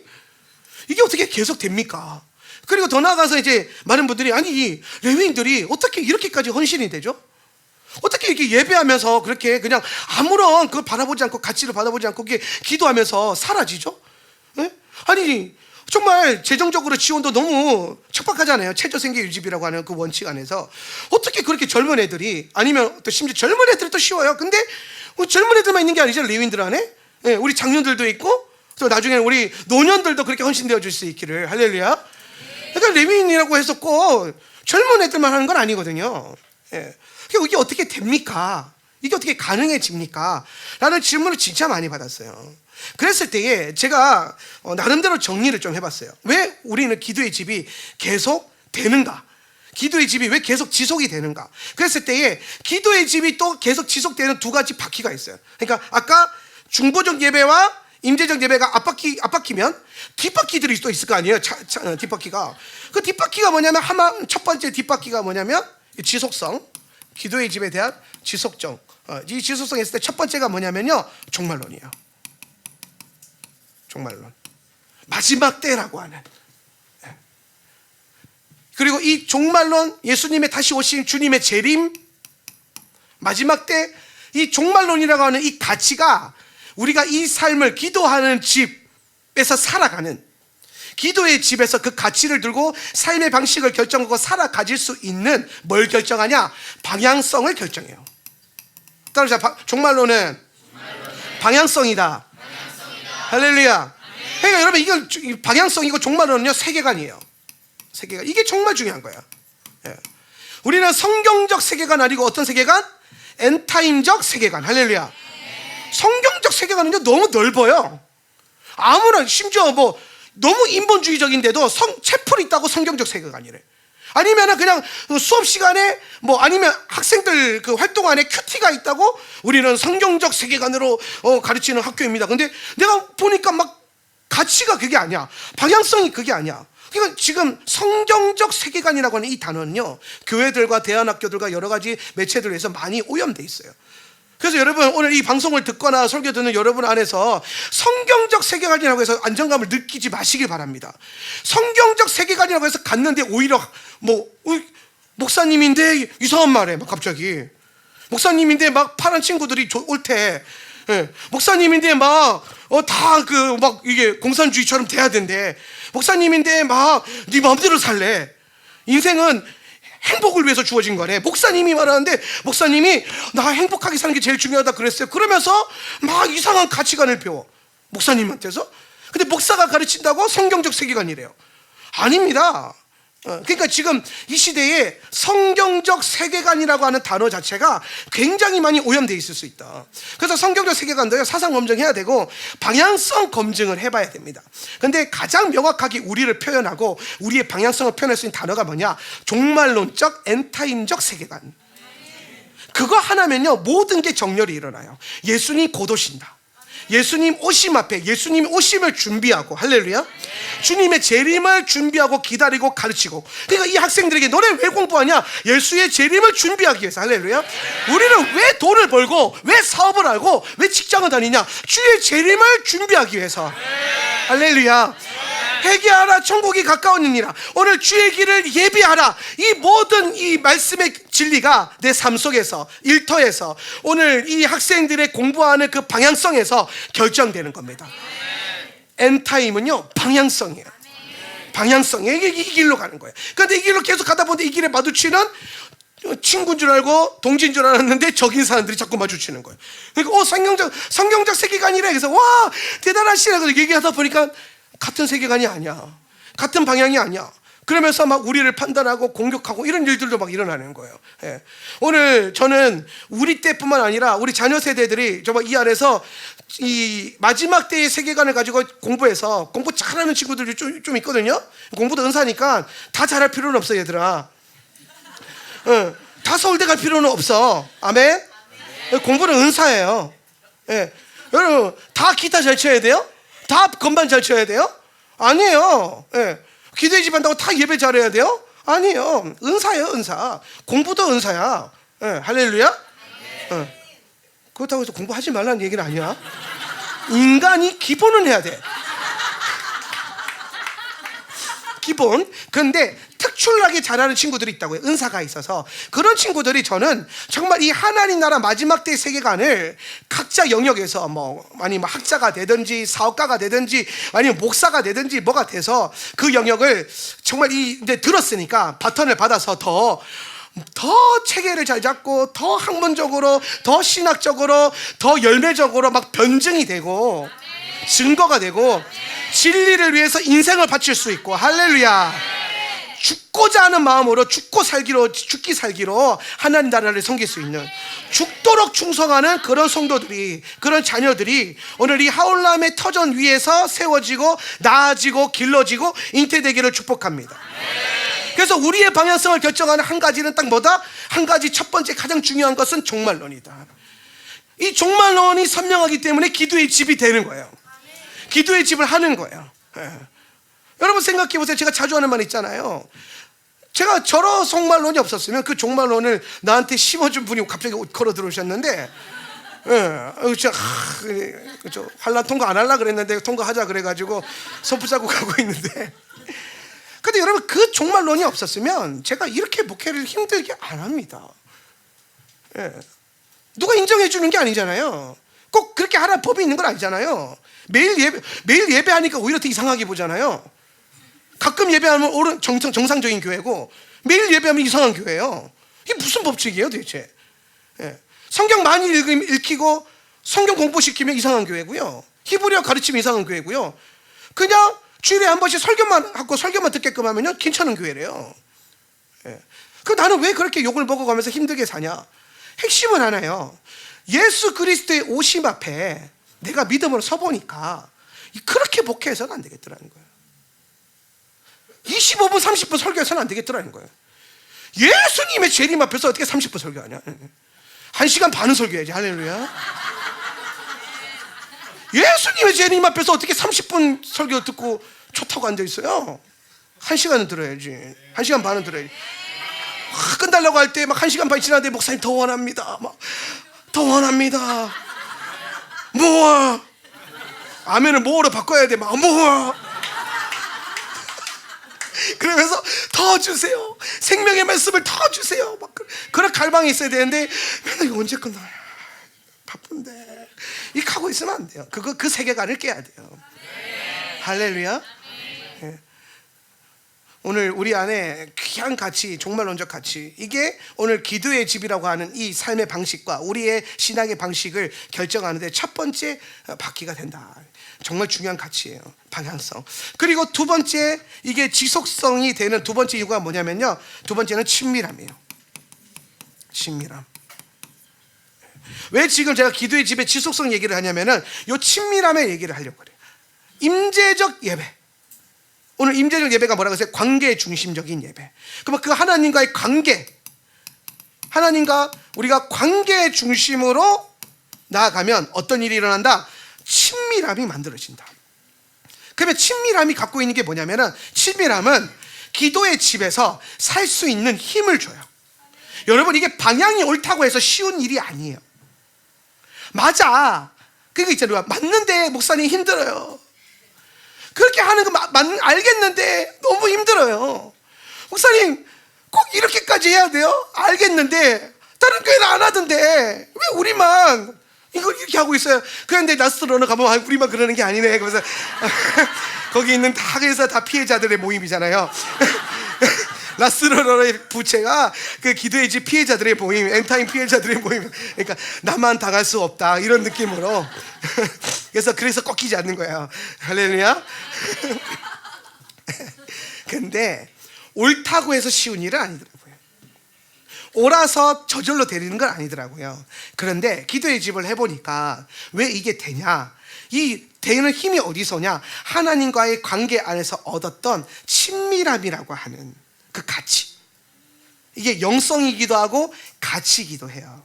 이게 어떻게 계속 됩니까? 그리고 더 나아가서 이제 많은 분들이, 아니 이 레위인들이 어떻게 이렇게까지 헌신이 되죠? 어떻게 이렇게 예배하면서 그렇게 그냥 아무런 그걸 바라보지 않고, 가치를 바라보지 않고 이게 기도하면서 사라지죠? 네? 아니 정말 재정적으로 지원도 너무 척박하잖아요. 최저생계 유지비라고 하는 그 원칙 안에서 어떻게 그렇게 젊은 애들이, 아니면 또 심지어 젊은 애들이 또 쉬워요. 근데 젊은 애들만 있는 게 아니죠. 레위인들 안에 우리 장년들도 있고, 또 나중에 우리 노년들도 그렇게 헌신되어 줄 수 있기를. 할렐루야. 그러니까 레위인이라고 해서 꼭 젊은 애들만 하는 건 아니거든요. 이게 어떻게 됩니까? 이게 어떻게 가능해집니까? 라는 질문을 진짜 많이 받았어요. 그랬을 때에 제가 나름대로 정리를 좀 해봤어요. 왜 우리는 기도의 집이 계속 되는가? 기도의 집이 왜 계속 지속이 되는가? 그랬을 때에 기도의 집이 또 계속 지속되는 두 가지 바퀴가 있어요. 그러니까 아까 중보적 예배와 임재적 예배가 앞바퀴면 뒷바퀴들이 또 있을 거 아니에요. 뒷바퀴가. 그 뒷바퀴가 뭐냐면, 첫 번째 뒷바퀴가 뭐냐면 지속성, 기도의 집에 대한 지속성. 이 지속성 했을 때 첫 번째가 뭐냐면요, 종말론이에요. 종말론. 마지막 때라고 하는. 그리고 이 종말론, 예수님의 다시 오신 주님의 재림, 마지막 때 이 종말론이라고 하는 이 가치가 우리가 이 삶을 기도하는 집에서 살아가는, 기도의 집에서 그 가치를 들고 삶의 방식을 결정하고 살아가질 수 있는 뭘 결정하냐? 방향성을 결정해요. 따라서 종말론은 방향성이다. 할렐루야. 그러니까 여러분, 이건 방향성이고 종말론은요, 세계관이에요. 세계관. 이게 정말 중요한 거야. 예. 우리는 성경적 세계관 아니고 어떤 세계관? 엔타임적 세계관. 할렐루야. 성경적 세계관은요, 너무 넓어요. 아무나, 심지어 뭐 너무 인본주의적인데도 채플이 있다고 성경적 세계관이래. 아니면 그냥 수업 시간에 뭐 아니면 학생들 그 활동 안에 큐티가 있다고 우리는 성경적 세계관으로 가르치는 학교입니다. 근데 내가 보니까 막 가치가 그게 아니야. 방향성이 그게 아니야. 그러니까 지금 성경적 세계관이라고 하는 이 단어는요, 교회들과 대안학교들과 여러 가지 매체들에서 많이 오염돼 있어요. 그래서 여러분, 오늘 이 방송을 듣거나 설교 듣는 여러분 안에서 성경적 세계관이라고 해서 안정감을 느끼지 마시길 바랍니다. 성경적 세계관이라고 해서 갔는데 오히려 뭐 목사님인데 이상한 말해 막 갑자기, 목사님인데 막 파란 친구들이 옳대, 예. 목사님인데 막 다 그 막 이게 공산주의처럼 돼야 된대. 목사님인데 막 네 마음대로 살래. 인생은 행복을 위해서 주어진 거래. 목사님이 말하는데 목사님이 나 행복하게 사는 게 제일 중요하다 그랬어요. 그러면서 막 이상한 가치관을 배워, 목사님한테서. 근데 목사가 가르친다고 성경적 세계관이래요. 아닙니다. 그러니까 지금 이 시대에 성경적 세계관이라고 하는 단어 자체가 굉장히 많이 오염되어 있을 수 있다. 그래서 성경적 세계관도 사상 검증해야 되고 방향성 검증을 해봐야 됩니다. 근데 가장 명확하게 우리를 표현하고 우리의 방향성을 표현할 수 있는 단어가 뭐냐? 종말론적 엔타임적 세계관. 그거 하나면요, 모든 게 정렬이 일어나요. 예수님 곧 오신다. 예수님 오심 앞에 예수님 오심을 준비하고, 할렐루야, 주님의 재림을 준비하고 기다리고 가르치고. 그러니까 이 학생들에게 너네 왜 공부하냐? 예수의 재림을 준비하기 위해서. 할렐루야. 우리는 왜 돈을 벌고 왜 사업을 하고 왜 직장을 다니냐? 주의 재림을 준비하기 위해서. 할렐루야. 회개하라, 천국이 가까우니라. 오늘 주의 길을 예비하라. 이 모든 이 말씀의 진리가 내 삶 속에서, 일터에서, 오늘 이 학생들의 공부하는 그 방향성에서 결정되는 겁니다. 엔타임은요, 방향성이에요. 방향성이에요. 이 길로 가는 거예요. 그런데 이 길로 계속 가다 보는데 이 길에 마주치는 친구인 줄 알고 동지인 줄 알았는데 적인 사람들이 자꾸 마주치는 거예요. 그러니까 성경적 세계관이래. 그래서 와, 대단하시네. 그래서 얘기하다 보니까 같은 세계관이 아니야. 같은 방향이 아니야. 그러면서 막 우리를 판단하고 공격하고 이런 일들도 막 일어나는 거예요. 예. 오늘 저는 우리 때뿐만 아니라 우리 자녀 세대들이 정말 이 안에서 이 마지막 때의 세계관을 가지고 공부해서 공부 잘하는 친구들이 좀 있거든요. 공부도 은사니까 다 잘할 필요는 없어, 얘들아. 다 서울대 갈 필요는 없어. 아멘? 공부는 은사예요. 예. 여러분, 다 기타 잘 쳐야 돼요? 다 건반 잘 쳐야 돼요? 아니에요. 예. 기도의 집 한다고 다 예배 잘해야 돼요? 아니에요. 은사예요, 은사. 공부도 은사야. 예. 할렐루야. 예. 그렇다고 해서 공부하지 말라는 얘기는 아니야. 인간이 기본은 해야 돼. 기본. 그런데 특출나게 잘하는 친구들이 있다고요. 은사가 있어서. 그런 친구들이 저는 정말 이 하나님 나라 마지막 때의 세계관을 각자 영역에서 아니 학자가 되든지 사업가가 되든지 아니면 목사가 되든지 뭐가 돼서 그 영역을 정말 이제 들었으니까 바톤을 받아서 더 체계를 잘 잡고 더 학문적으로, 더 신학적으로, 더 열매적으로 막 변증이 되고 증거가 되고 진리를 위해서 인생을 바칠 수 있고, 할렐루야, 죽고자 하는 마음으로 죽기 살기로 하나님 나라를 섬길 수 있는, 죽도록 충성하는 그런 성도들이, 그런 자녀들이 오늘 이 하울람의 터전 위에서 세워지고 나아지고 길러지고 잉태되기를 축복합니다. 그래서 우리의 방향성을 결정하는 한 가지는 딱 뭐다? 한 가지, 첫 번째 가장 중요한 것은 종말론이다. 이 종말론이 선명하기 때문에 기도의 집이 되는 거예요. 기도의 집을 하는 거예요. 예. 여러분 생각해 보세요. 제가 자주 하는 말 있잖아요. 제가 저런 종말론이 없었으면 그 종말론을 나한테 심어준 분이 갑자기 걸어 들어오셨는데, 환란 통과 안 하려고 그랬는데 통과하자 그래가지고 손 붙잡고 가고 있는데, 근데 여러분 그 종말론이 없었으면 제가 이렇게 목회를 힘들게 안 합니다. 예. 누가 인정해 주는 게 아니잖아요. 꼭 그렇게 하라 법이 있는 건 아니잖아요. 매일 예배하니까 오히려 더 이상하게 보잖아요. 가끔 예배하면 정상적인 교회고 매일 예배하면 이상한 교회예요. 이게 무슨 법칙이에요 도대체? 예. 성경 많이 읽히고 성경 공부시키면 이상한 교회고요. 히브리어 가르치면 이상한 교회고요. 그냥 주일에 한 번씩 설교만 하고 설교만 듣게끔 하면요 괜찮은 교회래요. 예. 그럼 나는 왜 그렇게 욕을 먹어가면서 힘들게 사냐? 핵심은 하나요. 예수 그리스도의 오심 앞에 내가 믿음으로 서보니까 그렇게 목회해서는 안 되겠더라는 거예요. 25분 30분 설교해서는 안 되겠더라는 거예요. 예수님의 재림 앞에서 어떻게 30분 설교하냐? 1시간 반은 설교해야지. 할렐루야. 예수님의 재림 앞에서 어떻게 30분 설교 듣고 좋다고 앉아있어요? 1시간은 들어야지. 1시간 반은 들어야지. 끝달라고 할 때 막 1시간 반이 지났는데 목사님 더 원합니다. 막 더 원합니다. 모아. 아멘을 모어로 바꿔야 돼. 막 모아. 그러면서 더 주세요. 생명의 말씀을 더 주세요. 막 그런 갈망이 있어야 되는데 이거 언제 끝나요? 바쁜데. 이렇게 하고 있으면 안 돼요. 그 세계관을 깨야 돼요. 할렐루야. 네. 오늘 우리 안에 귀한 가치, 종말론적 가치, 이게 오늘 기도의 집이라고 하는 이 삶의 방식과 우리의 신앙의 방식을 결정하는데 첫 번째 바퀴가 된다. 정말 중요한 가치예요. 방향성. 그리고 두 번째, 이게 지속성이 되는 두 번째 이유가 뭐냐면요, 두 번째는 친밀함이에요. 친밀함. 왜 지금 제가 기도의 집의 지속성 얘기를 하냐면은 이 친밀함의 얘기를 하려고 그래요. 임재적 예배. 오늘 임재적 예배가 뭐라고 했어요? 관계 중심적인 예배. 그러면 그 하나님과의 관계, 하나님과 우리가 관계 중심으로 나아가면 어떤 일이 일어난다? 친밀함이 만들어진다. 그러면 친밀함이 갖고 있는 게 뭐냐면은, 친밀함은 기도의 집에서 살 수 있는 힘을 줘요. 여러분, 이게 방향이 옳다고 해서 쉬운 일이 아니에요. 맞아. 그거 있잖아요. 맞는데 목사님 힘들어요. 그렇게 하는 거 알겠는데 너무 힘들어요. 목사님 꼭 이렇게까지 해야 돼요? 알겠는데 다른 교회는 안 하던데 왜 우리만 이걸 이렇게 하고 있어요? 그런데 나스로는 가보면 우리만 그러는 게 아니네. 그래서 거기 있는 다 그래서 다 피해자들의 모임이잖아요. 라스로의 부채가 그 기도의 집 피해자들의 모임, 엔타임 피해자들의 모임. 그러니까 나만 당할 수 없다 이런 느낌으로. 그래서 꺾이지 않는 거예요. 할렐루야. 근데 옳다고 해서 쉬운 일은 아니더라고요. 옳아서 저절로 되는 건 아니더라고요. 그런데 기도의 집을 해보니까 왜 이게 되냐? 이 되는 힘이 어디서냐? 하나님과의 관계 안에서 얻었던 친밀함이라고 하는 그 가치, 이게 영성이기도 하고 가치이기도 해요.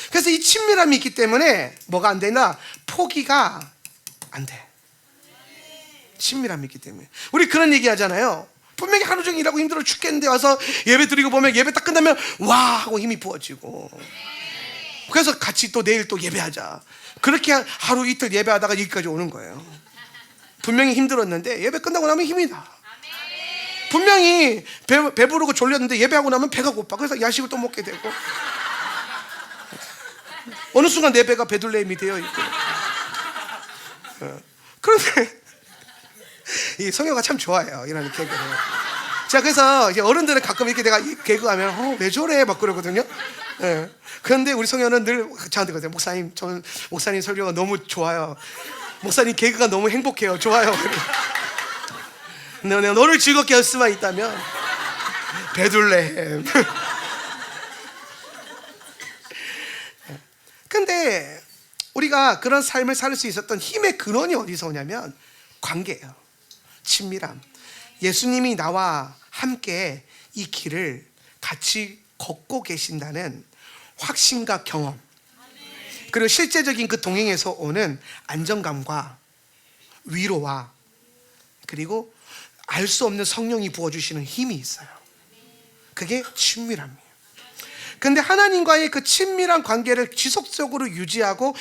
그래서 이 친밀함이 있기 때문에 뭐가 안 되나? 포기가 안 돼. 친밀함이 있기 때문에. 우리 그런 얘기 하잖아요. 분명히 하루 종일 일하고 힘들어 죽겠는데 와서 예배 드리고 보면 예배 딱 끝나면 와 하고 힘이 부어지고, 그래서 같이 또 내일 또 예배하자. 그렇게 하루 이틀 예배하다가 여기까지 오는 거예요. 분명히 힘들었는데 예배 끝나고 나면 힘이 나. 분명히 배부르고 졸렸는데 예배하고 나면 배가 고파. 그래서 야식을 또 먹게 되고, 어느 순간 내 배가 베들레헴이 되어 있고. 그런데 이 성경가 참 좋아해요, 이런 개그를. 자, 그래서 이제 어른들은 가끔 이렇게 내가 개그하면 왜 저래 막 그러거든요. 그런데 우리 성경은 늘 저한테 그러세요. 목사님, 저는 목사님 설교가 너무 좋아요. 목사님 개그가 너무 행복해요. 좋아요. 너를 즐겁게 할 수만 있다면 베들레헴. 근데 우리가 그런 삶을 살 수 있었던 힘의 근원이 어디서 오냐면 관계예요. 친밀함. 예수님이 나와 함께 이 길을 같이 걷고 계신다는 확신과 경험, 그리고 실제적인 그 동행에서 오는 안정감과 위로와, 그리고 알 수 없는 성령이 부어주시는 힘이 있어요. 그게 친밀함이에요. 근데 하나님과의 그 친밀한 관계를 지속적으로 유지하고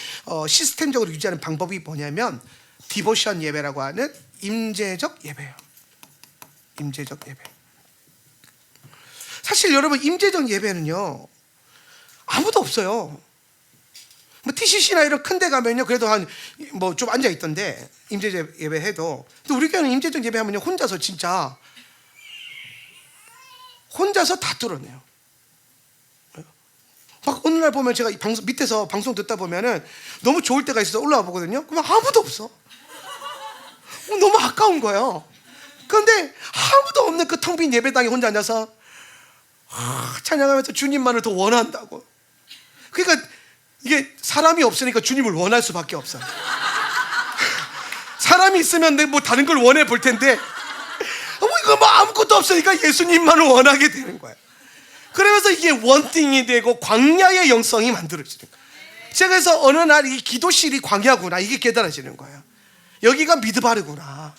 시스템적으로 유지하는 방법이 뭐냐면 디보션 예배라고 하는 임재적 예배예요. 임재적 예배. 사실 여러분, 임재적 예배는요 아무도 없어요. 뭐 TCC나 이런 큰 데 가면요 그래도 한 뭐 좀 앉아 있던데, 임재적 예배 해도. 근데 우리 교회는 임재적 예배 하면요 혼자서 진짜 혼자서 다 뚫어내요. 막 어느 날 보면 제가 밑에서 방송 듣다 보면은 너무 좋을 때가 있어서 올라와 보거든요. 그러면 아무도 없어. 너무 아까운 거예요. 그런데 아무도 없는 그 텅 빈 예배당에 혼자 앉아서 찬양하면서 주님만을 더 원한다고. 그러니까 이게 사람이 없으니까 주님을 원할 수밖에 없어요. 사람이 있으면 내 뭐 다른 걸 원해 볼 텐데 이거 뭐 아무것도 없으니까 예수님만을 원하게 되는 거예요. 그러면서 이게 원띵이 되고 광야의 영성이 만들어지는 거예요. 제가 그래서 어느 날 이 기도실이 광야구나 이게 깨달아지는 거예요. 여기가 미드바르구나.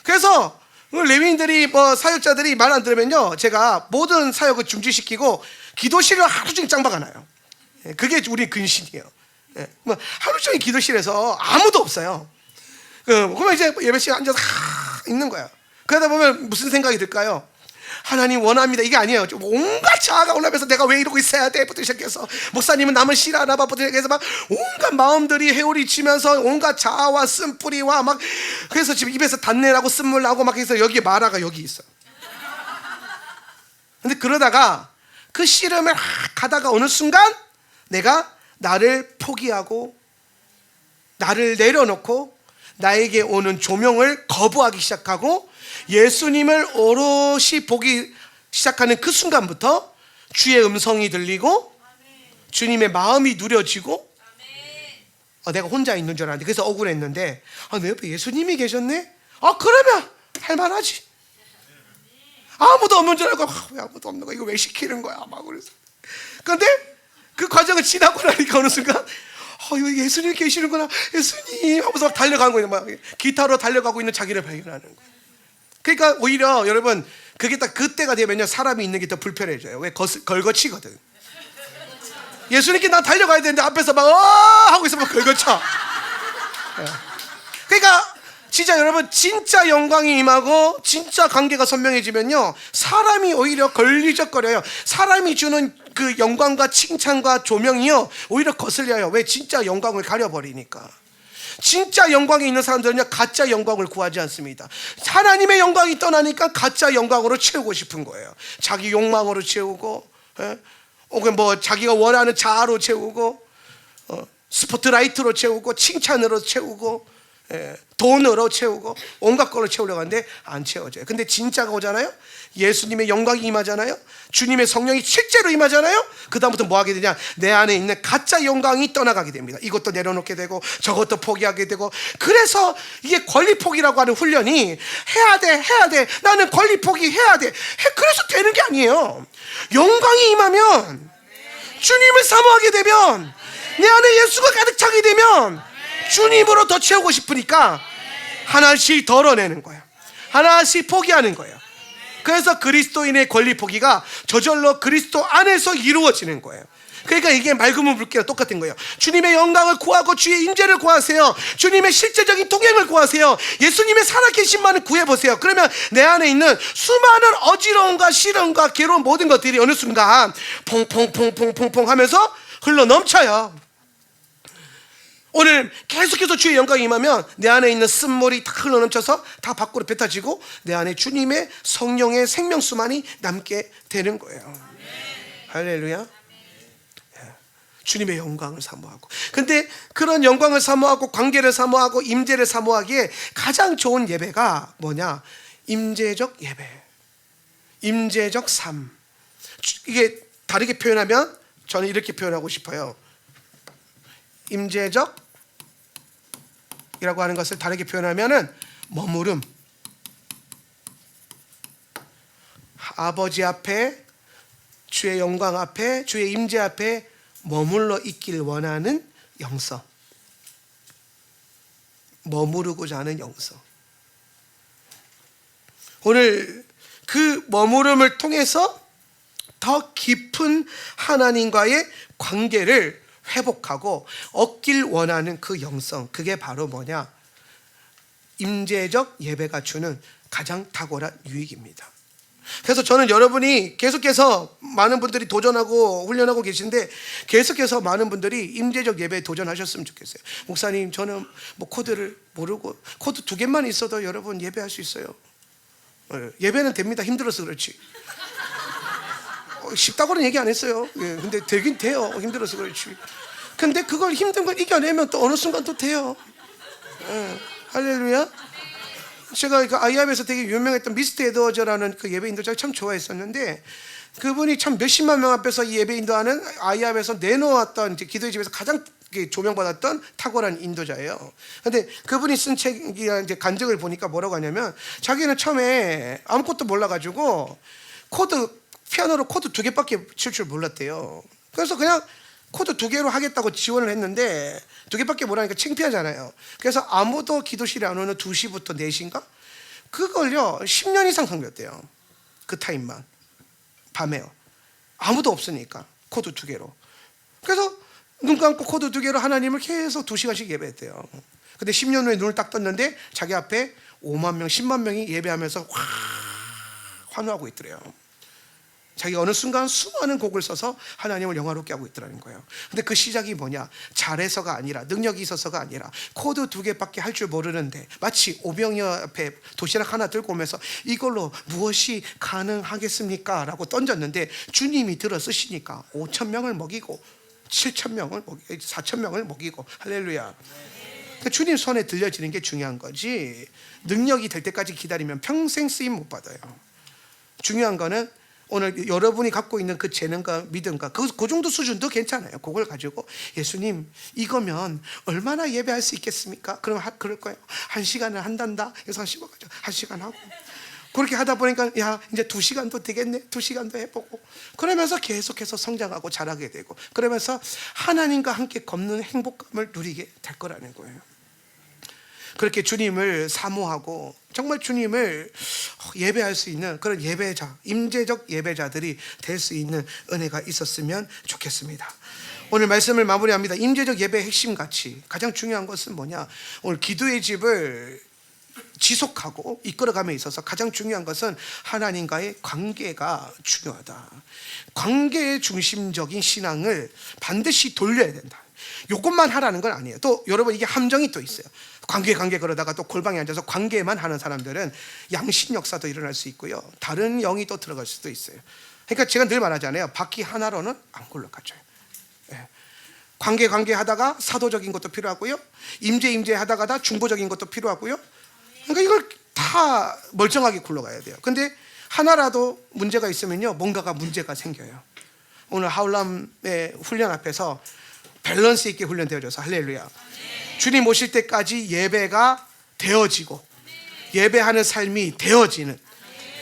그래서 레위인들이 뭐 사역자들이 말 안 들으면요 제가 모든 사역을 중지시키고 기도실을 하루 종일 짱박아놔요. 그게 우리 근신이에요. 뭐 하루 종일 기도실에서 아무도 없어요. 그러면 이제 예배 시간 앉아서 있는 거예요. 그러다 보면 무슨 생각이 들까요? 하나님 원합니다. 이게 아니에요. 온갖 자아가 올라오면서 내가 왜 이러고 있어야 돼? 부터 시작해서 목사님은 남을 싫어하나 봐. 부터 시작해서 막 온갖 마음들이 회오리 치면서 온갖 자아와 쓴뿌리와 막 그래서 지금 입에서 단내라고 쓴물 나고 막 해서 여기에 마라가 여기 있어요. 근데 그러다가 그 씨름을 가다가 어느 순간 내가 나를 포기하고 나를 내려놓고 나에게 오는 조명을 거부하기 시작하고 예수님을 오롯이 보기 시작하는 그 순간부터 주의 음성이 들리고 주님의 마음이 누려지고 내가 혼자 있는 줄 알았는데 그래서 억울했는데 내 옆에 예수님이 계셨네? 그러면 할만하지. 아무도 없는 줄 알고 왜 아무도 없는 거야? 이거 왜 시키는 거야? 막 그래서 그런데 그 과정을 지나고 나니까 어느 순간 여기 예수님 계시는구나. 예수님 하면서 막 달려가는 거예요. 막 기타로 달려가고 있는 자기를 발견하는 거예요. 그러니까 오히려 여러분 그게 딱 그때가 되면요 사람이 있는 게 더 불편해져요. 왜? 걸거치거든. 예수님께 나 달려가야 되는데 앞에서 막 하고 있으면 걸거쳐. 그러니까 진짜 여러분 진짜 영광이 임하고 진짜 관계가 선명해지면요 사람이 오히려 걸리적거려요. 사람이 주는 그 영광과 칭찬과 조명이요 오히려 거슬려요. 왜? 진짜 영광을 가려버리니까. 진짜 영광이 있는 사람들은요 가짜 영광을 구하지 않습니다. 하나님의 영광이 떠나니까 가짜 영광으로 채우고 싶은 거예요. 자기 욕망으로 채우고 혹은 뭐 자기가 원하는 자아로 채우고 스포트라이트로 채우고 칭찬으로 채우고 돈으로 채우고 온갖 걸로 채우려고 하는데 안 채워져요. 근데 진짜가 오잖아요. 예수님의 영광이 임하잖아요. 주님의 성령이 실제로 임하잖아요. 그 다음부터 뭐 하게 되냐, 내 안에 있는 가짜 영광이 떠나가게 됩니다. 이것도 내려놓게 되고 저것도 포기하게 되고. 그래서 이게 권리 포기라고 하는 훈련이 해야 돼 나는 권리 포기해야 돼 그래서 되는 게 아니에요. 영광이 임하면 주님을 사모하게 되면 내 안에 예수가 가득 차게 되면 주님으로 더 채우고 싶으니까 하나씩 덜어내는 거예요. 하나씩 포기하는 거예요. 그래서 그리스도인의 권리 포기가 저절로 그리스도 안에서 이루어지는 거예요. 그러니까 이게 맑은 물기와 똑같은 거예요. 주님의 영광을 구하고 주의 임재를 구하세요. 주님의 실제적인 동행을 구하세요. 예수님의 살아계신만을 구해보세요. 그러면 내 안에 있는 수많은 어지러움과 시련과 괴로운 모든 것들이 어느 순간 퐁퐁퐁퐁퐁 하면서 흘러 넘쳐요. 오늘 계속해서 주의 영광이 임하면 내 안에 있는 쓴물이 다 흘러넘쳐서 다 밖으로 뱉어지고 내 안에 주님의 성령의 생명수만이 남게 되는 거예요. 아멘. 할렐루야. 주님의 영광을 사모하고. 근데 그런 영광을 사모하고 관계를 사모하고 임재를 사모하기에 가장 좋은 예배가 뭐냐? 임재적 예배, 임재적 삶. 이게 다르게 표현하면 저는 이렇게 표현하고 싶어요. 임재적 이라고 하는 것을 다르게 표현하면은 머무름. 아버지 앞에, 주의 영광 앞에, 주의 임재 앞에 머물러 있길 원하는 영성. 머무르고자 하는 영성. 오늘 그 머무름을 통해서 더 깊은 하나님과의 관계를 회복하고 얻길 원하는 그 영성, 그게 바로 뭐냐? 임재적 예배가 주는 가장 탁월한 유익입니다. 그래서 저는 여러분이 계속해서 많은 분들이 도전하고 훈련하고 계신데 계속해서 많은 분들이 임재적 예배에 도전하셨으면 좋겠어요. 목사님, 저는 뭐 코드를 모르고 코드 2개만 있어도 여러분 예배할 수 있어요. 예배는 됩니다. 힘들어서 그렇지. 쉽다고는 얘기 안 했어요. 예, 근데 되긴 돼요. 힘들어서 그렇지. 근데 그걸 힘든 걸 이겨내면 또 어느 순간 또 돼요. 예, 할렐루야. 제가 그 아이압에서 되게 유명했던 미스터 에드워즈라는 그 예배 인도자를 참 좋아했었는데, 그분이 참 몇십만 명 앞에서 이 예배 인도하는 아이압에서 내놓았던 이제 기도의 집에서 가장 조명받았던 탁월한 인도자예요. 근데 그분이 쓴 책이나 이제 간증을 보니까 뭐라고 하냐면, 자기는 처음에 아무것도 몰라가지고 피아노로 코드 2개밖에 칠 줄 몰랐대요. 그래서 그냥 코드 2개로 하겠다고 지원을 했는데 2개밖에 못하니까 창피하잖아요. 그래서 아무도 기도실에 안 오는 2시부터 4시인가? 그걸요 10년 이상 섬겼대요. 그 타임만 밤에요. 아무도 없으니까 코드 2개로. 그래서 눈 감고 코드 2개로 하나님을 계속 2시간씩 예배했대요. 근데 10년 후에 눈을 딱 떴는데 자기 앞에 5만 명 10만 명이 예배하면서 환호하고 있더래요. 자기가 어느 순간 수많은 곡을 써서 하나님을 영화롭게 하고 있더라는 거예요. 근데 그 시작이 뭐냐? 잘해서가 아니라, 능력이 있어서가 아니라, 코드 2개밖에 할 줄 모르는데 마치 오병이어 앞에 도시락 하나 들고 오면서 이걸로 무엇이 가능하겠습니까? 라고 던졌는데 주님이 들어 쓰시니까 5천 명을 먹이고 7천 명을 먹이고 4천 명을 먹이고. 할렐루야. 그러니까 주님 손에 들려지는 게 중요한 거지, 능력이 될 때까지 기다리면 평생 쓰임 못 받아요. 중요한 거는 오늘 여러분이 갖고 있는 그 재능과 믿음과 그 정도 수준도 괜찮아요. 그걸 가지고 예수님 이거면 얼마나 예배할 수 있겠습니까? 그럼 그럴 거예요. 1시간을 한단다. 그래서 1시간 하고 그렇게 하다 보니까 야 이제 2시간도 되겠네. 2시간도 해보고 그러면서 계속해서 성장하고 자라게 되고, 그러면서 하나님과 함께 걷는 행복감을 누리게 될 거라는 거예요. 그렇게 주님을 사모하고 정말 주님을 예배할 수 있는 그런 예배자, 임재적 예배자들이 될 수 있는 은혜가 있었으면 좋겠습니다. 오늘 말씀을 마무리합니다. 임재적 예배의 핵심 가치, 가장 중요한 것은 뭐냐? 오늘 기도의 집을 지속하고 이끌어감에 있어서 가장 중요한 것은 하나님과의 관계가 중요하다. 관계의 중심적인 신앙을 반드시 돌려야 된다. 요것만 하라는 건 아니에요. 또 여러분 이게 함정이 또 있어요. 관계 그러다가 또 골방에 앉아서 관계만 하는 사람들은 양심 역사도 일어날 수 있고요, 다른 영이 또 들어갈 수도 있어요. 그러니까 제가 늘 말하잖아요. 바퀴 하나로는 안 굴러가죠. 예. 관계 하다가 사도적인 것도 필요하고요, 임재 하다가 중보적인 것도 필요하고요. 그러니까 이걸 다 멀쩡하게 굴러가야 돼요. 근데 하나라도 문제가 있으면요 뭔가가 문제가 생겨요. 오늘 하울람의 훈련 앞에서 밸런스 있게 훈련되어져서 할렐루야. 주님 오실 때까지 예배가 되어지고 예배하는 삶이 되어지는,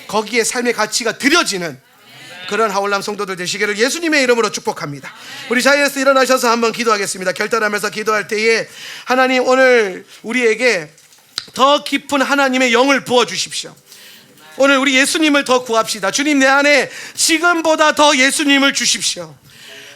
거기에 삶의 가치가 드려지는 그런 하울람 성도들 되시기를 예수님의 이름으로 축복합니다. 우리 자리에서 일어나셔서 한번 기도하겠습니다. 결단하면서 기도할 때에 하나님 오늘 우리에게 더 깊은 하나님의 영을 부어주십시오. 오늘 우리 예수님을 더 구합시다. 주님 내 안에 지금보다 더 예수님을 주십시오.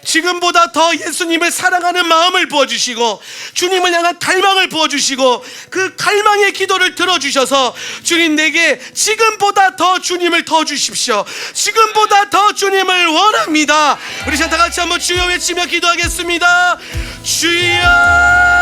지금보다 더 예수님을 사랑하는 마음을 부어주시고 주님을 향한 갈망을 부어주시고 그 갈망의 기도를 들어주셔서 주님 내게 지금보다 더 주님을 더 주십시오. 지금보다 더 주님을 원합니다. 우리 다 같이 한번 주여 외치며 기도하겠습니다. 주여.